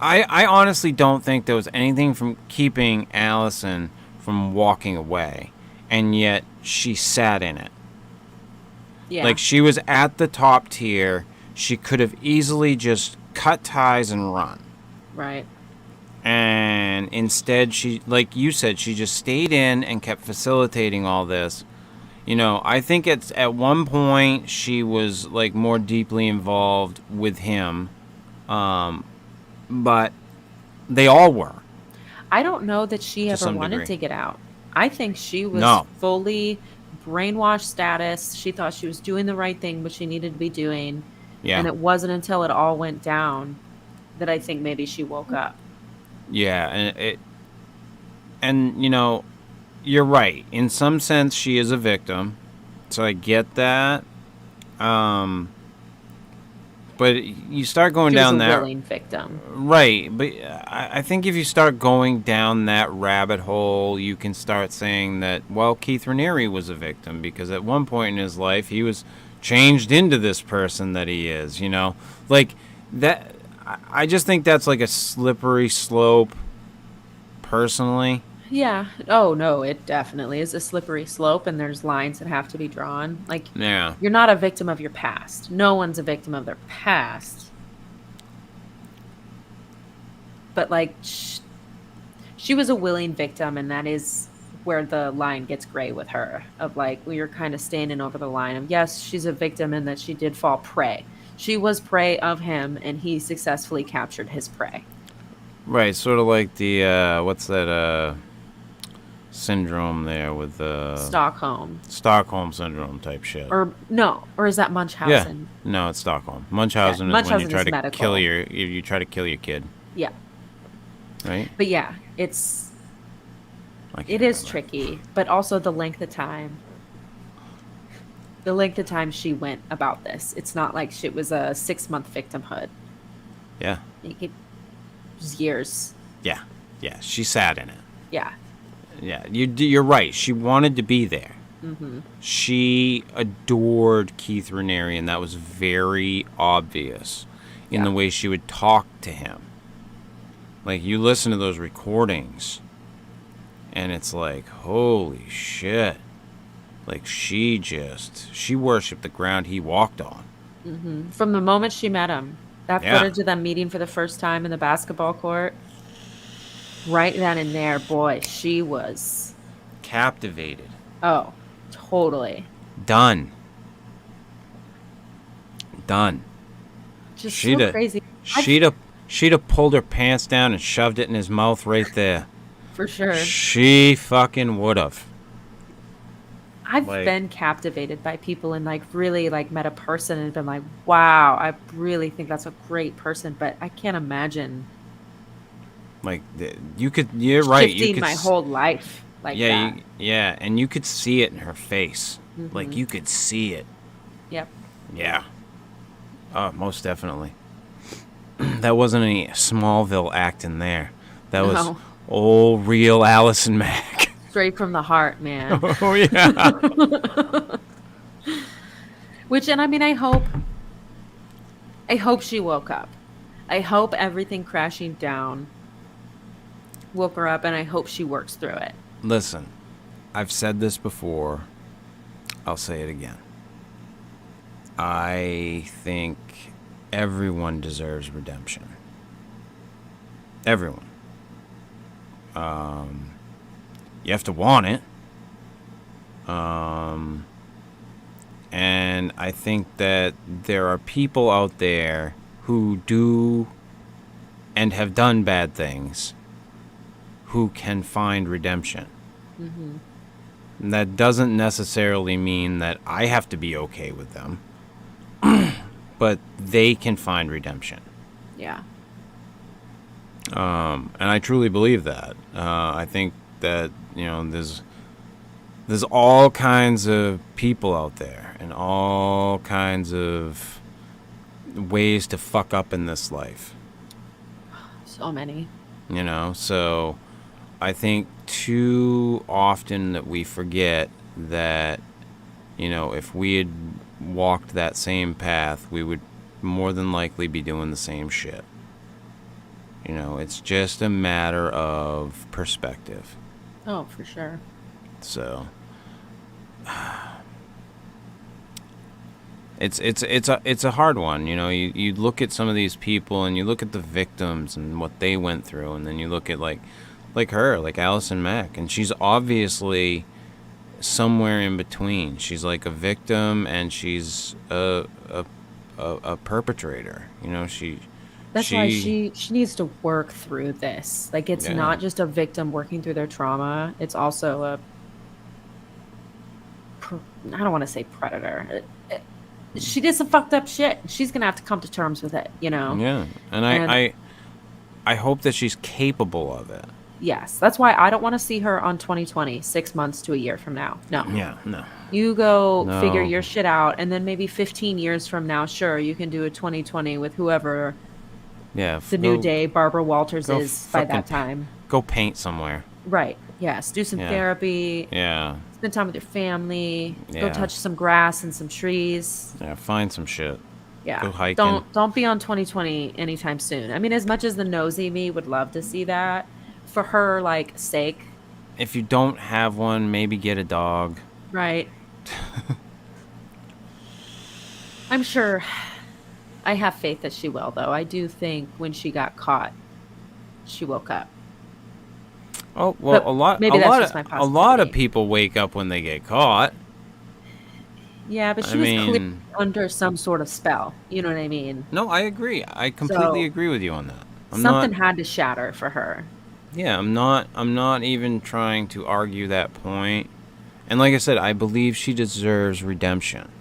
I honestly don't think there was anything from keeping Allison from walking away, and yet she sat in it. Yeah. Like, she was at the top tier. She could have easily just cut ties and run. Right. And instead, she, like you said, she just stayed in and kept facilitating all this. You know, I think it's at one point she was like more deeply involved with him, but they all were. I don't know that she ever some wanted degree. to get out. I think she was No. fully brainwashed status. She thought she was doing the right thing, what she needed to be doing. Yeah, And it wasn't until it all went down that I think maybe she woke up. yeah, and you know, you're right. In some sense, she is a victim, so I get that. But you start going She was down a that willing victim. right. But I think if you start going down that rabbit hole, you can start saying that, well, Keith Raniere was a victim because at one point in his life he was changed into this person that he is. You know, like that. I just think that's like a slippery slope. Personally. Yeah. Oh, no, it definitely is a slippery slope, and there's lines that have to be drawn. Like, Yeah. you're not a victim of your past. No one's a victim of their past. But, like, she was a willing victim, and that is where the line gets gray with her. Of, like, well, you're kind of standing over the line of, yes, she's a victim in that she did fall prey. She was prey of him, and he successfully captured his prey. Right, sort of like the what's that syndrome there with the Stockholm syndrome type shit. Or is that Munchausen? Yeah, no, it's Stockholm. Munchausen is when you try to medical. kill you try to kill your kid. Yeah, right. But yeah, it is tricky, but also the length of time. The length of time she went about this. It's not like it was a 6-month victimhood. Yeah. It was years. Yeah, yeah. She sat in it. Yeah. Yeah, you're right. She wanted to be there. Mm-hmm. She adored Keith Raniere, and that was very obvious in the way she would talk to him. Like, you listen to those recordings, and it's like, holy shit. Like, she worshipped the ground he walked on. Mm-hmm. From the moment she met him. That footage of them meeting for the first time in the basketball court. Right then and there, boy, she was... captivated. Oh, totally. Done. Just so crazy. She'd have pulled her pants down and shoved it in his mouth right there. For sure. She fucking would have. I've been captivated by people and like really like met a person and been like, wow, I really think that's a great person, but I can't imagine. Like, you're right. Shifting my whole life like that. Yeah, and you could see it in her face. Mm-hmm. Like, you could see it. Yep. Yeah. Oh, most definitely. That wasn't any Smallville acting there. That was old real Allison Mack. Straight from the heart, man. Oh, yeah. Which, and I mean, I hope she woke up. I hope everything crashing down woke her up, and I hope she works through it. Listen, I've said this before. I'll say it again. I think everyone deserves redemption. Everyone. You have to want it. And I think that there are people out there who do and have done bad things who can find redemption. Mm-hmm. That doesn't necessarily mean that I have to be okay with them, but they can find redemption. Yeah. And I truly believe that. I think that, there's all kinds of people out there and all kinds of ways to fuck up in this life. So many. So I think too often that we forget that, if we had walked that same path, we would more than likely be doing the same shit. It's just a matter of perspective. Oh, for sure. So it's a hard one. You look at some of these people and you look at the victims and what they went through, and then you look at like her, like Allison Mack, and she's obviously somewhere in between. She's like a victim and she's a perpetrator. That's why she needs to work through this. Like, it's not just a victim working through their trauma. It's also I don't want to say predator. She did some fucked up shit. She's going to have to come to terms with it, Yeah. And I hope that she's capable of it. Yes. That's why I don't want to see her on 2020, 6 months to a year from now. No. Yeah, no. You go figure your shit out, and then maybe 15 years from now, sure, you can do a 2020 with whoever the new day Barbara Walters is by that time. Go paint somewhere. Right. Yes. Do some therapy. Yeah. Spend time with your family. Yeah. Go touch some grass and some trees. Yeah, find some shit. Yeah. Go hiking. Don't be on 2020 anytime soon. I mean, as much as the nosy me would love to see that, for her sake. If you don't have one, maybe get a dog. Right. I'm sure. I have faith that she will, though. I do think when she got caught, she woke up. Oh, well, but a lot of people wake up when they get caught. Yeah, but she was clearly under some sort of spell. You know what I mean? No, I agree. I completely agree with you on that. Something had to shatter for her. Yeah, I'm not even trying to argue that point. And like I said, I believe she deserves redemption.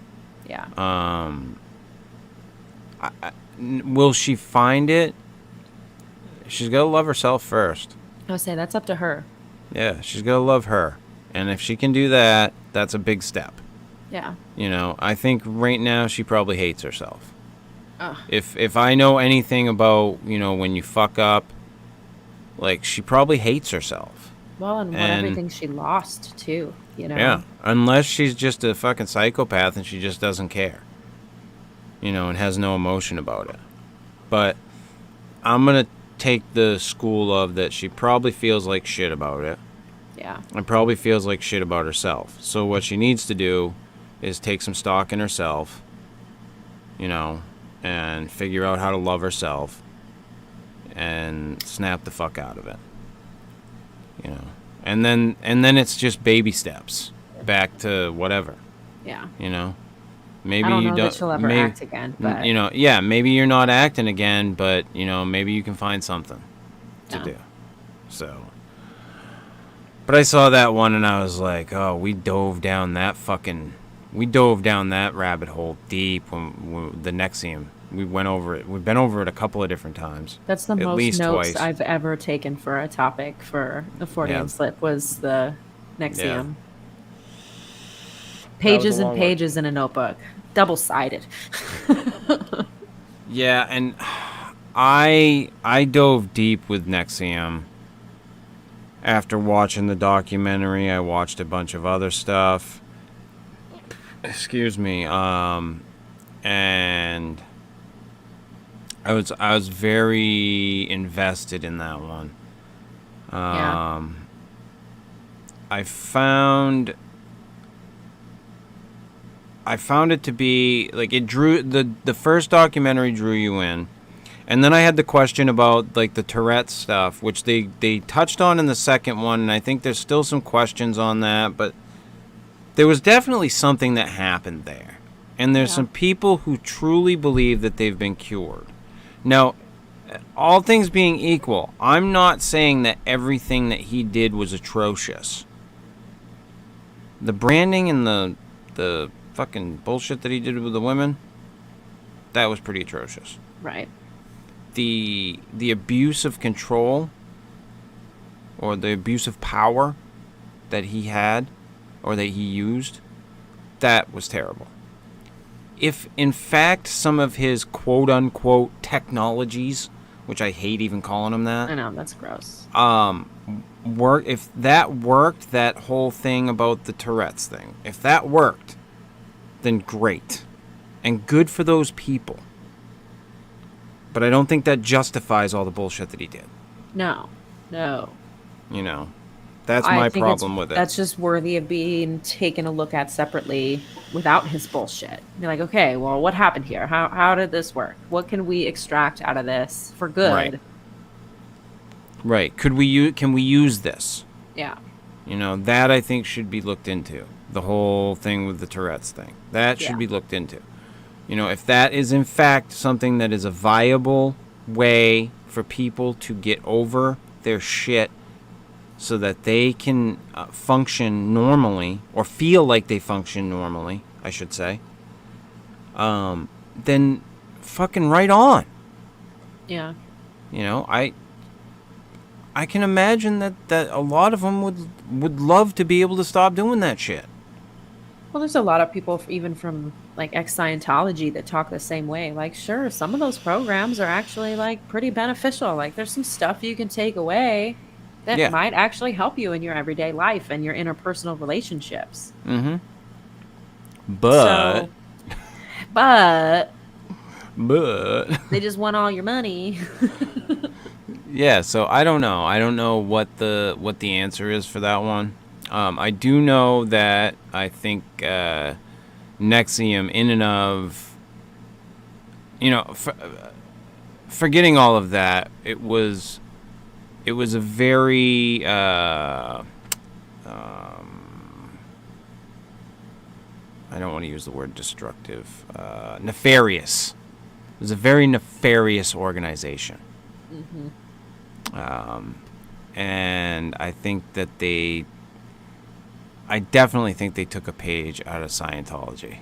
Yeah. Will she find it? She's got to love herself first. I would say that's up to her. Yeah, she's got to love her. And if she can do that, that's a big step. Yeah. I think right now she probably hates herself. If I know anything about, when you fuck up, she probably hates herself. Well, and everything she lost, too, Yeah, unless she's just a fucking psychopath and she just doesn't care. And has no emotion about it. But I'm going to take the school of that she probably feels like shit about it. Yeah. And probably feels like shit about herself. So what she needs to do is take some stock in herself, and figure out how to love herself and snap the fuck out of it. And then it's just baby steps back to whatever. Yeah. Maybe I don't you know don't that she'll ever act again, but maybe you're not acting again, but maybe you can find something to do. So, but I saw that one and I was like, oh, we dove down that rabbit hole deep when the Nexium. We went over it. We've been over it a couple of different times. That's the most notes I've ever taken for a topic for a Fortean slip was the Nexium. Yeah. Pages and pages in a notebook. Double-sided. Yeah, and I dove deep with Nexium. After watching the documentary, I watched a bunch of other stuff. Excuse me. And I was very invested in that one. I found it to be it drew the first documentary drew you in, and then I had the question about the Tourette stuff, which they touched on in the second one, and I think there's still some questions on that, but there was definitely something that happened there, and there's some people who truly believe that they've been cured. Now, all things being equal, I'm not saying that everything that he did was atrocious. The branding and the fucking bullshit that he did with the women, that was pretty atrocious. Right. The abuse of control or the abuse of power that he had or that he used, that was terrible. If, in fact, some of his quote-unquote technologies, which I hate even calling them that. I know, that's gross. If that worked, that whole thing about the Tourette's thing, if that worked, then great. And good for those people. But I don't think that justifies all the bullshit that he did. No. You know, that's my problem with it. That's just worthy of being taken a look at separately without his bullshit. Be like, okay, well, what happened here? How did this work? What can we extract out of this for good? Right. Can we use this? Yeah. You know, that I think should be looked into. The whole thing with the Tourette's thing. That should be looked into. You know, if that is in fact something that is a viable way for people to get over their shit so that they can function normally, or feel like they function normally, I should say, then fucking right on. Yeah. You know, I can imagine that a lot of them would love to be able to stop doing that shit. Well, there's a lot of people, even from like ex-Scientology, that talk the same way. Like, sure, some of those programs are actually like pretty beneficial. Like, there's some stuff you can take away that might actually help you in your everyday life and your interpersonal relationships. Mm-hmm. But they just want all your money. Yeah, so I don't know. I don't know what the answer is for that one. I do know that I think Nexium, in and of, you know, forgetting all of that, it was a very I don't want to use the word destructive, nefarious. It was a very nefarious organization. Mm-hmm. And I think that I definitely think they took a page out of Scientology's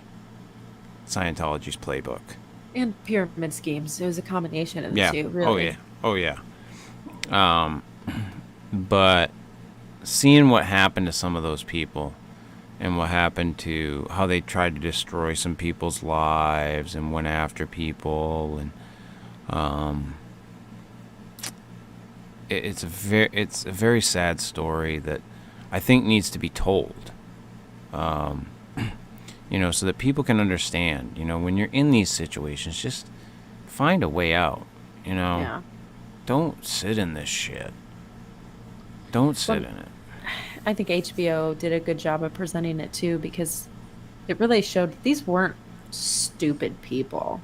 playbook. And pyramid schemes. It was a combination of the two, really. Oh, yeah. But seeing what happened to some of those people and what happened to how they tried to destroy some people's lives and went after people, and it's a very sad story that I think needs to be told. You know, so that people can understand, you know, when you're in these situations, just find a way out, you know. Yeah. Don't sit in this shit. Don't sit in it. I think HBO did a good job of presenting it too, because it really showed these weren't stupid people.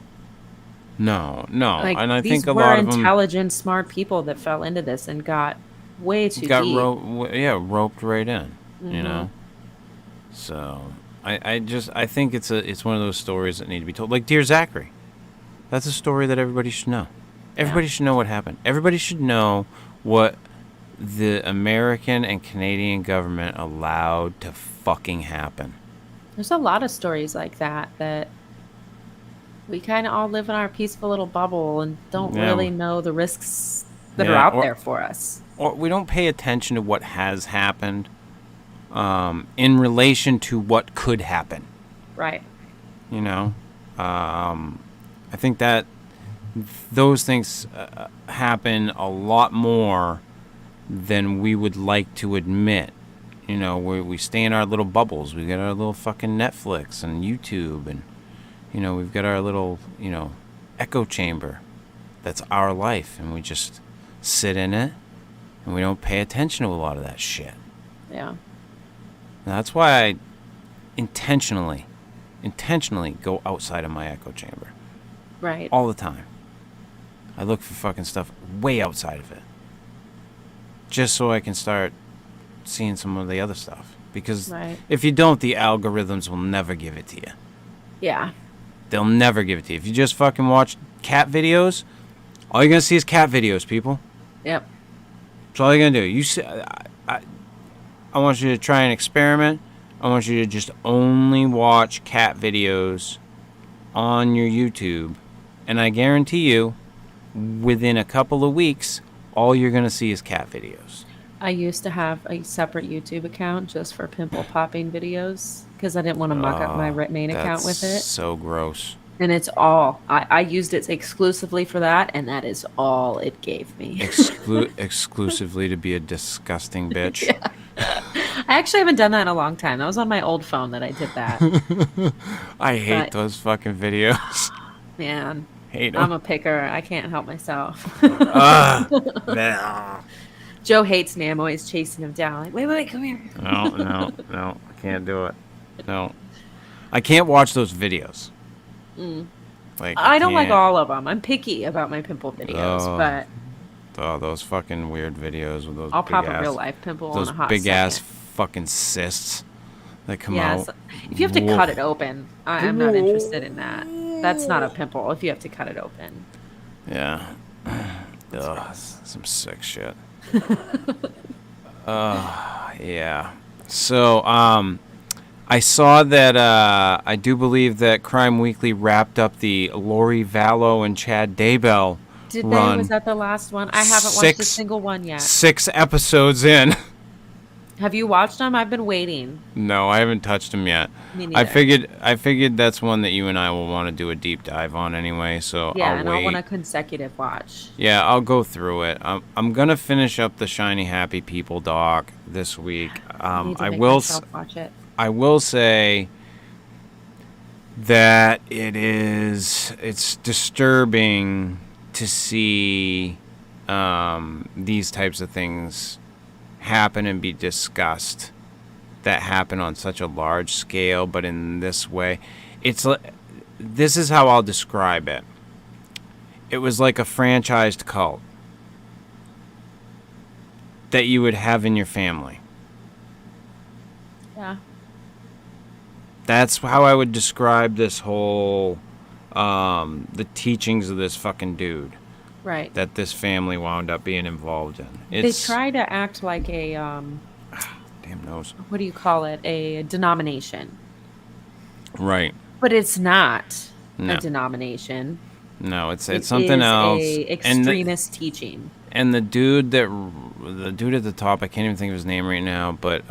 No. Like, and I think a these lot of were them intelligent, smart people that fell into this and got way too deep. Roped right in, Mm-hmm. you know. So I think it's one of those stories that need to be told. Like Dear Zachary, that's a story that everybody should know. Everybody should know what happened. Everybody should know what the American and Canadian government allowed to fucking happen. There's a lot of stories like that we kind of all live in our peaceful little bubble and don't really know the risks that are out there for us. Or we don't pay attention to what has happened in relation to what could happen. Right. You know? I think that those things happen a lot more than we would like to admit. You know, we stay in our little bubbles. We got our little fucking Netflix and YouTube, and, you know, we've got our little, you know, echo chamber. That's our life, and we just sit in it, and we don't pay attention to a lot of that shit. Yeah. And that's why I intentionally go outside of my echo chamber. Right. All the time. I look for fucking stuff way outside of it. Just so I can start seeing some of the other stuff. Because if you don't, the algorithms will never give it to you. Yeah. They'll never give it to you. If you just fucking watch cat videos, all you're going to see is cat videos, people. Yep. That's all you're going to do. I want you to try an experiment. I want you to just only watch cat videos on your YouTube. And I guarantee you, within a couple of weeks, all you're going to see is cat videos. I used to have a separate YouTube account just for pimple popping videos because I didn't want to muck up my main account with it. So gross. And it's all, I used it exclusively for that, and that is all it gave me. Exclusively to be a disgusting bitch. Yeah. I actually haven't done that in a long time. That was on my old phone that I did that. I hate those fucking videos. Man. Hate them. I'm a picker. I can't help myself. No. Joe hates me. I'm always chasing him down. Like, wait, come here. No. I can't do it. No. I can't watch those videos. Like I don't like all of them. I'm picky about my pimple videos, but those fucking weird videos with those I'll pop a real life pimple those in a hot big second. ass fucking cysts that come out. So if you have to cut it open, I'm not interested in that. That's not a pimple if you have to cut it open. Yeah. Ugh, some sick shit. Yeah. So, I saw that, I do believe that Crime Weekly wrapped up the Lori Vallow and Chad Daybell Did run. they? Was that the last one? I haven't watched a single one yet. 6 episodes in. Have you watched them? I've been waiting. No, I haven't touched them yet. Me neither. I figured that's one that you and I will want to do a deep dive on anyway, so yeah, I'll and wait. I want a consecutive watch. Yeah, I'll go through it. I'm gonna finish up the Shiny Happy People doc this week. I will watch it. I will say that it's disturbing to see these types of things happen and be discussed that happen on such a large scale, but in this way. This is how I'll describe it. It was like a franchised cult that you would have in your family. Yeah. That's how I would describe this whole, the teachings of this fucking dude. Right. That this family wound up being involved in. They try to act like a, damn nose. what do you call it? A denomination. Right. But it's not No. a denomination. No, it's something else. A extremist teaching. And the dude at the top, I can't even think of his name right now, but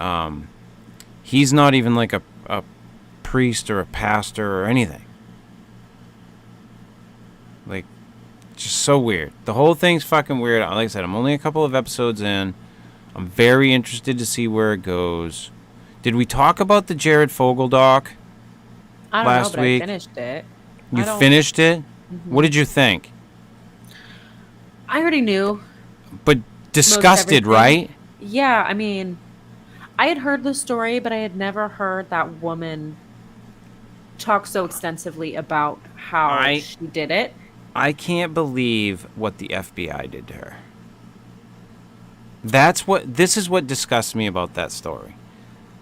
he's not even like a priest or a pastor or anything. Like, just so weird. The whole thing's fucking weird. Like I said, I'm only a couple of episodes in. I'm very interested to see where it goes. Did we talk about the Jared Fogle doc I don't last know, but week? I finished it. You finished it? Mm-hmm. What did you think? I already knew. But disgusted, right? Yeah, I mean, I had heard the story, but I had never heard that woman talk so extensively about how she did it. I can't believe what the FBI did to her. This is what disgusts me about that story.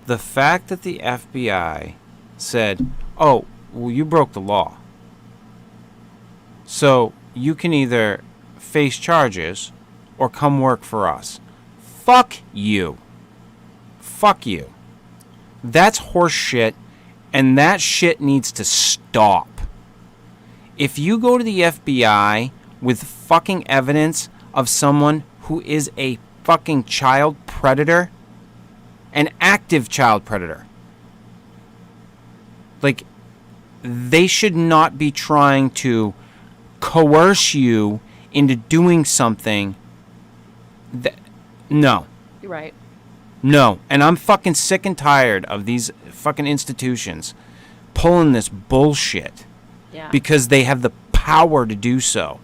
The fact that the FBI said, "Oh, well, you broke the law. So you can either face charges or come work for us." Fuck you. Fuck you. That's horse shit, and that shit needs to stop. If you go to the FBI with fucking evidence of someone who is a fucking child predator, an active child predator, like, they should not be trying to coerce you into doing something that, no. You're right. No. And I'm fucking sick and tired of these fucking institutions pulling this bullshit. Yeah. Because they have the power to do so.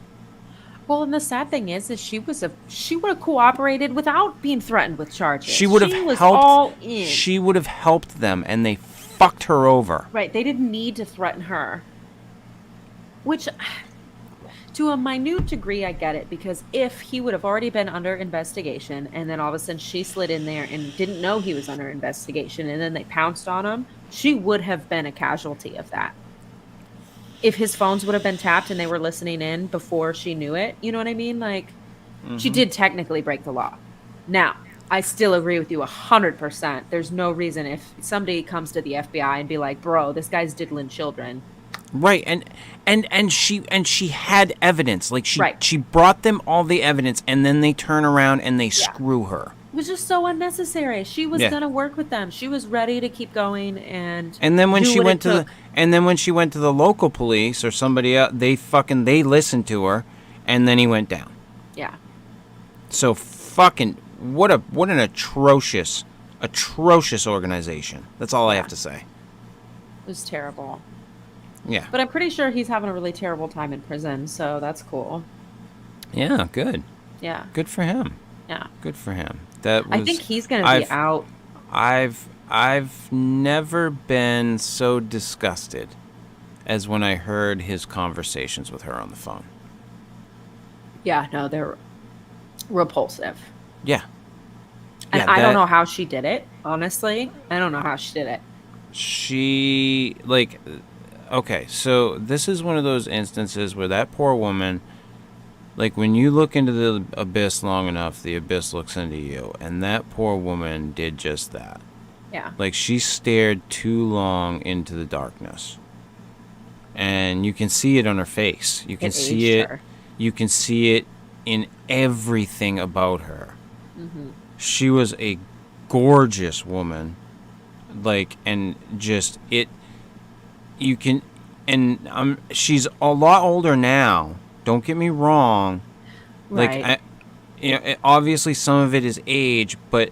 Well, and the sad thing is she would have cooperated without being threatened with charges. She would have helped. all in. She would have helped them, and they fucked her over. Right. They didn't need to threaten her. Which, to a minute degree, I get it, because if he would have already been under investigation, and then all of a sudden she slid in there and didn't know he was under investigation, and then they pounced on him, she would have been a casualty of that. If his phones would have been tapped and they were listening in before she knew it, you know what I mean? Like, she did technically break the law. Now, I still agree with you 100%. There's no reason if somebody comes to the FBI and be like, bro, this guy's diddling children. Right, and she had evidence. Like Right. she brought them all the evidence, and then they turn around and they screw her. It was just so unnecessary. She was Yeah. gonna work with them. She was ready to keep going, and then when do she what went it to took. when she went to the local police or somebody else, they listened to her, and then he went down. Yeah. So fucking what an atrocious organization. That's all I have to say. It was terrible. Yeah. But I'm pretty sure he's having a really terrible time in prison, so that's cool. Yeah, good. Yeah. Good for him. Yeah. Good for him. That was, I think he's going to be out. I've never been so disgusted as when I heard his conversations with her on the phone. Yeah, no, they're repulsive. Yeah. And I don't know how she did it, honestly. I don't know how she did it. She, like, okay, so this is one of those instances where that poor woman, like, when you look into the abyss long enough, the abyss looks into you. And that poor woman did just that. Yeah. Like, she stared too long into the darkness. And you can see it on her face. You can see it. You can see it in everything about her. Mm-hmm. She was a gorgeous woman. Like, and just it. You can, and she's a lot older now. Don't get me wrong. Right. Like, obviously some of it is age, but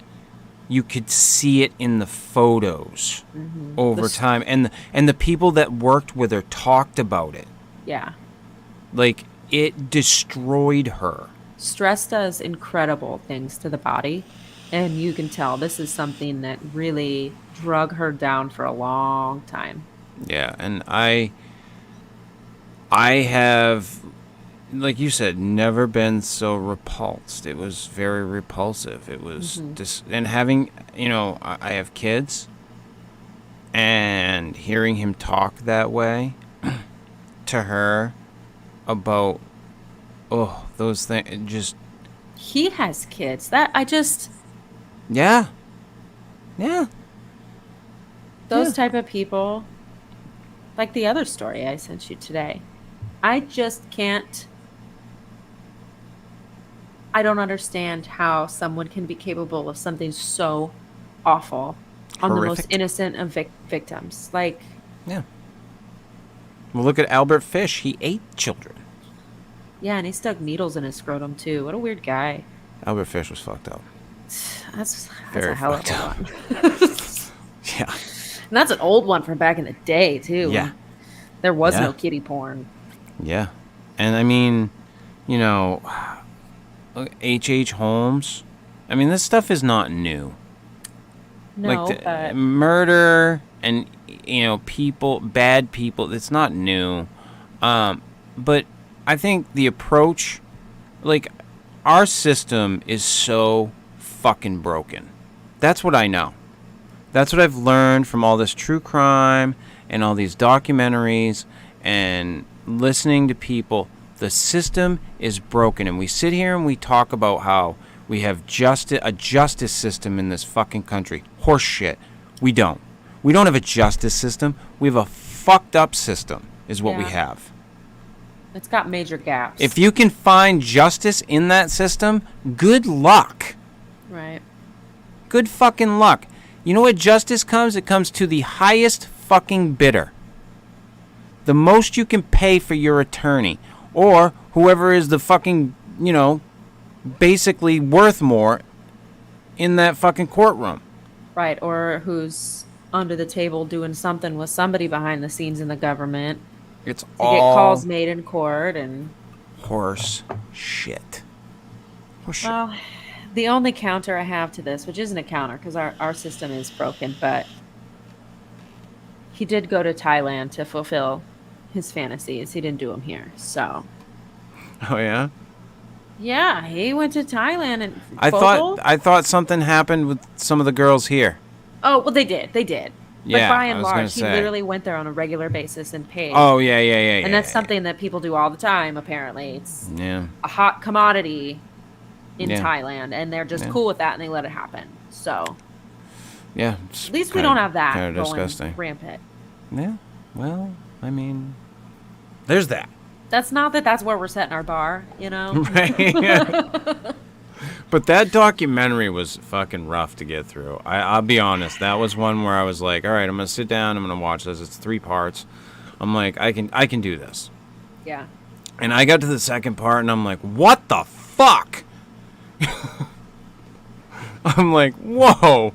you could see it in the photos over time, and the people that worked with her talked about it. Yeah. Like, it destroyed her. Stress does incredible things to the body, and you can tell this is something that really drug her down for a long time. Yeah, and I have, like you said, never been so repulsed. It was very repulsive. It was and having, I have kids, and hearing him talk that way to her about, those things, just. He has kids. Yeah. Those type of people, like the other story I sent you today, I just can't. I don't understand how someone can be capable of something so awful on the most innocent of victims. Like, yeah. Well, look at Albert Fish. He ate children. Yeah, and he stuck needles in his scrotum too. What a weird guy. Albert Fish was fucked up. That's Very a hell of fucked a up. one. Yeah. And that's an old one from back in the day too. Yeah. There was no kiddie porn. Yeah. And I mean, H.H. Holmes. I mean, this stuff is not new. No, like but murder and bad people. It's not new. But I think the approach, like, our system is so fucking broken. That's what I know. That's what I've learned from all this true crime and all these documentaries and listening to people. The system is broken, and we sit here and we talk about how we have a justice system in this fucking country. Horse shit. We don't. We don't have a justice system. We have a fucked up system is what we have. It's got major gaps. If you can find justice in that system, good luck. Right. Good fucking luck. You know what justice comes? It comes to the highest fucking bidder. The most you can pay for your attorney. Or whoever is the fucking, basically worth more in that fucking courtroom. Right, or who's under the table doing something with somebody behind the scenes in the government. It's to all get calls made in court and horse shit. Well, the only counter I have to this, which isn't a counter because our system is broken, but he did go to Thailand to fulfill his fantasies. He didn't do them here, so. Oh yeah. Yeah, he went to Thailand and. I thought something happened with some of the girls here. Oh well, they did. But Yeah, by and large, he literally went there on a regular basis and paid. Oh yeah. And that's something that people do all the time. Apparently, it's a hot commodity. in Thailand, and they're just cool with that, and they let it happen. So, yeah, at least we don't have that kind of going disgusting. rampant. Yeah, well, I mean, there's that. That's not that's where we're setting our bar, you know? Right. But that documentary was fucking rough to get through. I'll be honest. That was one where I was like, all right, I'm going to sit down. I'm going to watch this. It's 3 parts. I'm like, I can do this. Yeah. And I got to the second part, and I'm like, what the fuck? I'm like, whoa.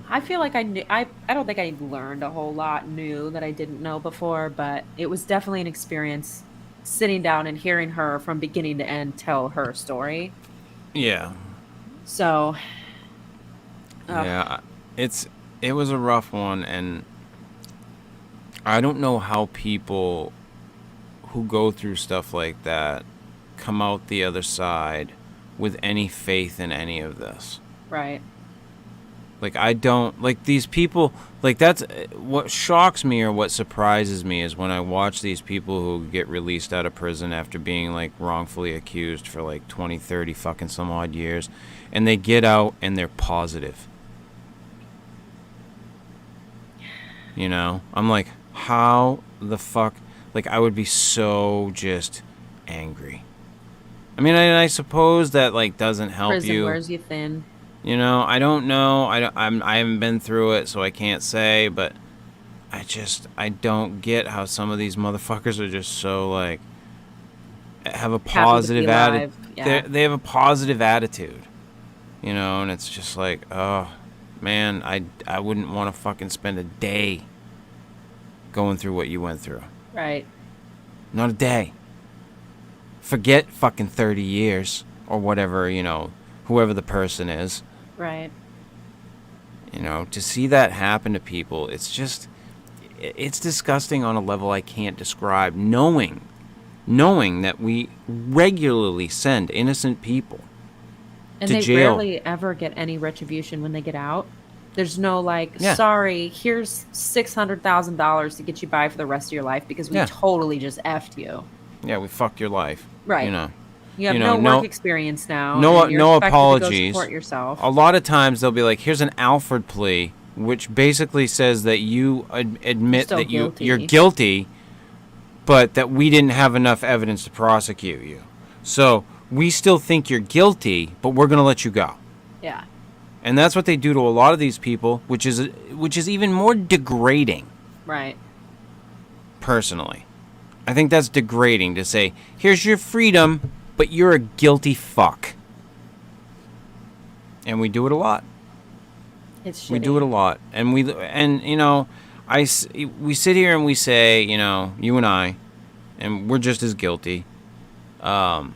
I feel like I knew. I don't think I learned a whole lot new that I didn't know before, but it was definitely an experience sitting down and hearing her from beginning to end tell her story. Yeah. So. Yeah, it was a rough one, and I don't know how people who go through stuff like that come out the other side with any faith in any of this. Right. Like, I don't, like, these people, like, that's what shocks me or what surprises me is when I watch these people who get released out of prison after being, like, wrongfully accused for, like, 20, 30 fucking some odd years, and they get out and they're positive. You know? I'm like, how the fuck, like, I would be so just angry. I mean, I suppose that, like, doesn't help Prison you. wears you thin. You know, I don't know. I haven't been through it, so I can't say. But I don't get how some of these motherfuckers are just so, like, have a positive attitude. Yeah. They have a positive attitude, you know, and it's just like, oh man, I wouldn't want to fucking spend a day going through what you went through. Right. Not a day. Forget fucking 30 years or whatever, you know, whoever the person is. Right. You know, to see that happen to people, it's disgusting on a level I can't describe. Knowing that we regularly send innocent people and to they jail. rarely ever get any retribution when they get out. There's no like, sorry, here's $600,000 to get you by for the rest of your life because we totally just effed you. Yeah, we fucked your life. Right. You know. You have no work experience now. No and you're expected apologies. To go support yourself. A lot of times they'll be like, here's an Alford plea, which basically says that you admit that you're guilty, but that we didn't have enough evidence to prosecute you. So we still think you're guilty, but we're going to let you go. Yeah. And that's what they do to a lot of these people, which is even more degrading. Right. Personally. I think that's degrading to say, here's your freedom, but you're a guilty fuck. And we do it a lot. It's shitty. We do it a lot. And you know, we sit here and we say, you know, you and I, and we're just as guilty. You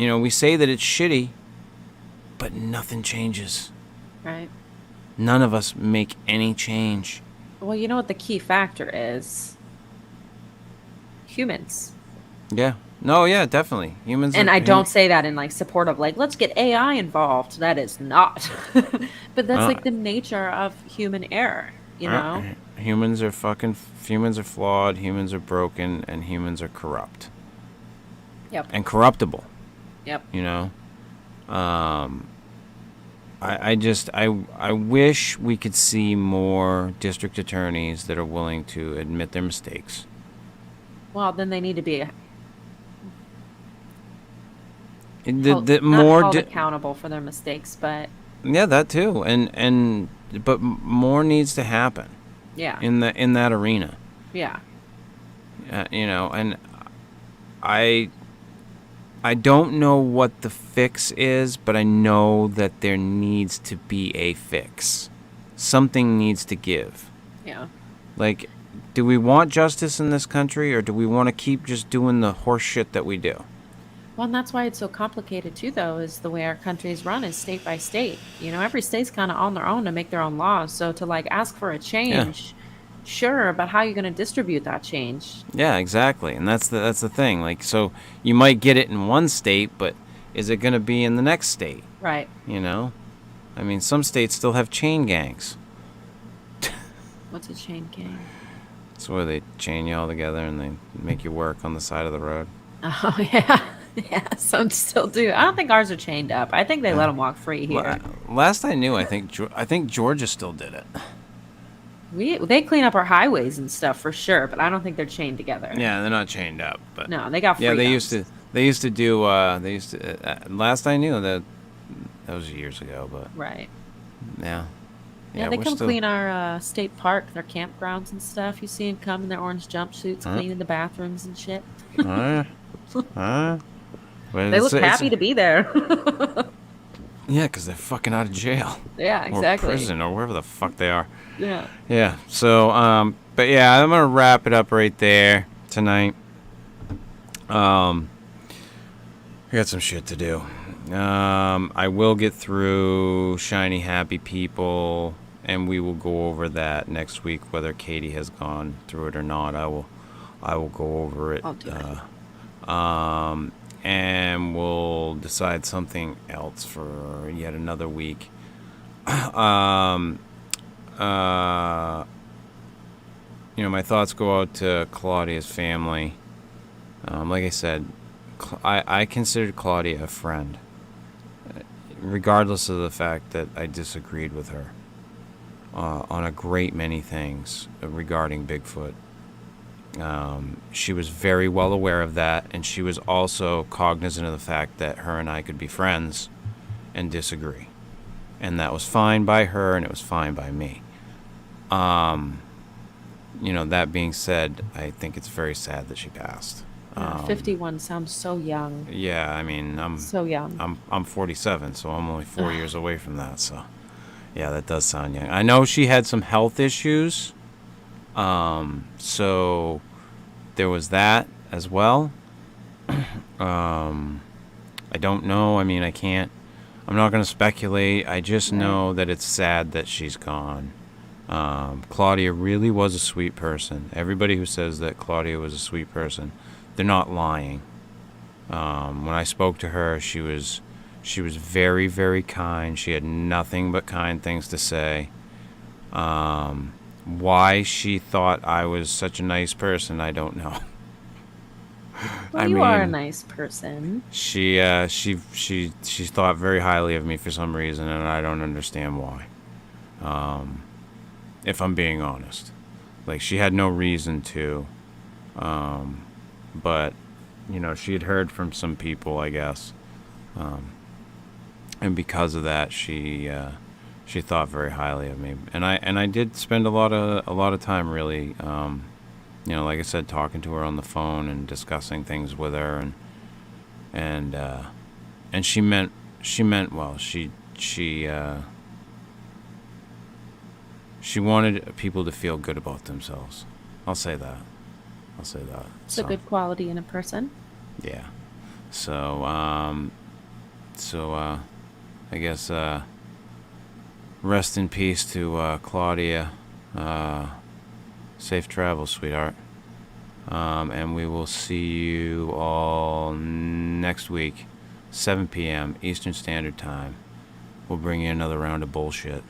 know, we say that it's shitty, but nothing changes. Right. None of us make any change. Well, you know what the key factor is? Humans. Yeah. No, yeah, definitely. Humans. And I don't say that in like support of like, let's get AI involved. That is not. But that's like the nature of human error, you know? Humans are flawed, humans are broken, and humans are corrupt. Yep. And corruptible. Yep. You know? I wish we could see more district attorneys that are willing to admit their mistakes. Well, then they need to be held accountable for their mistakes, but yeah, that too, but more needs to happen. Yeah. In that arena. Yeah. You know, and I don't know what the fix is, but I know that there needs to be a fix. Something needs to give. Yeah. Like, do we want justice in this country, or do we want to keep just doing the horse shit that we do? Well, and that's why it's so complicated, too, though, is the way our country is run is state by state. You know, every state's kind of on their own to make their own laws. So to, like, ask for a change, sure, but how are you going to distribute that change? Yeah, exactly. And that's the thing. Like, so you might get it in one state, but is it going to be in the next state? Right. You know? I mean, some states still have chain gangs. What's a chain gang? It's where they chain you all together and they make you work on the side of the road. Oh, yeah. Yeah, some still do. I don't think ours are chained up. I think they let them walk free here. Last I knew, I think Georgia still did it. They clean up our highways and stuff for sure, but I don't think they're chained together. Yeah, they're not chained up, but No, they got free. yeah, they used to do. Last I knew that was years ago, but Right. yeah. Yeah, they come clean our state park, their campgrounds and stuff. You see them come in their orange jumpsuits, cleaning the bathrooms and shit. They look happy to be there. Yeah, because they're fucking out of jail. Yeah, exactly. Or prison, or wherever the fuck they are. Yeah. Yeah, so, but yeah, I'm going to wrap it up right there tonight. I got some shit to do. I will get through Shiny Happy People, and we will go over that next week, whether Katie has gone through it or not. I will go over it. I'll do it. And we'll decide something else for yet another week. My thoughts go out to Claudia's family. Like I said, I considered Claudia a friend, regardless of the fact that I disagreed with her on a great many things regarding Bigfoot. She was very well aware of that, and she was also cognizant of the fact that her and I could be friends and disagree. And that was fine by her, and it was fine by me. That being said, I think it's very sad that she passed. 51 sounds so young. Yeah, I mean, I'm so young. I'm 47, so I'm only 4 years away from that. So, yeah, that does sound young. I know she had some health issues. So there was that as well. I don't know. I mean, I'm not going to speculate. I just know that it's sad that she's gone. Claudia really was a sweet person. Everybody who says that Claudia was a sweet person, they're not lying. When I spoke to her, she was very, very kind. She had nothing but kind things to say. Why she thought I was such a nice person, I don't know. Well, you are a nice person. She thought very highly of me for some reason, and I don't understand why. If I'm being honest, like, she had no reason to, but she had heard from some people, I guess, and because of that, she thought very highly of me, and I did spend a lot of time really, like I said, talking to her on the phone and discussing things with her, and she meant well. She wanted people to feel good about themselves. I'll say that. It's a good quality in a person. Yeah. So I guess rest in peace to Claudia. Safe travels, sweetheart. And we will see you all next week, 7 p.m. Eastern Standard Time. We'll bring you another round of bullshit.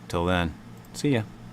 Till then, see ya.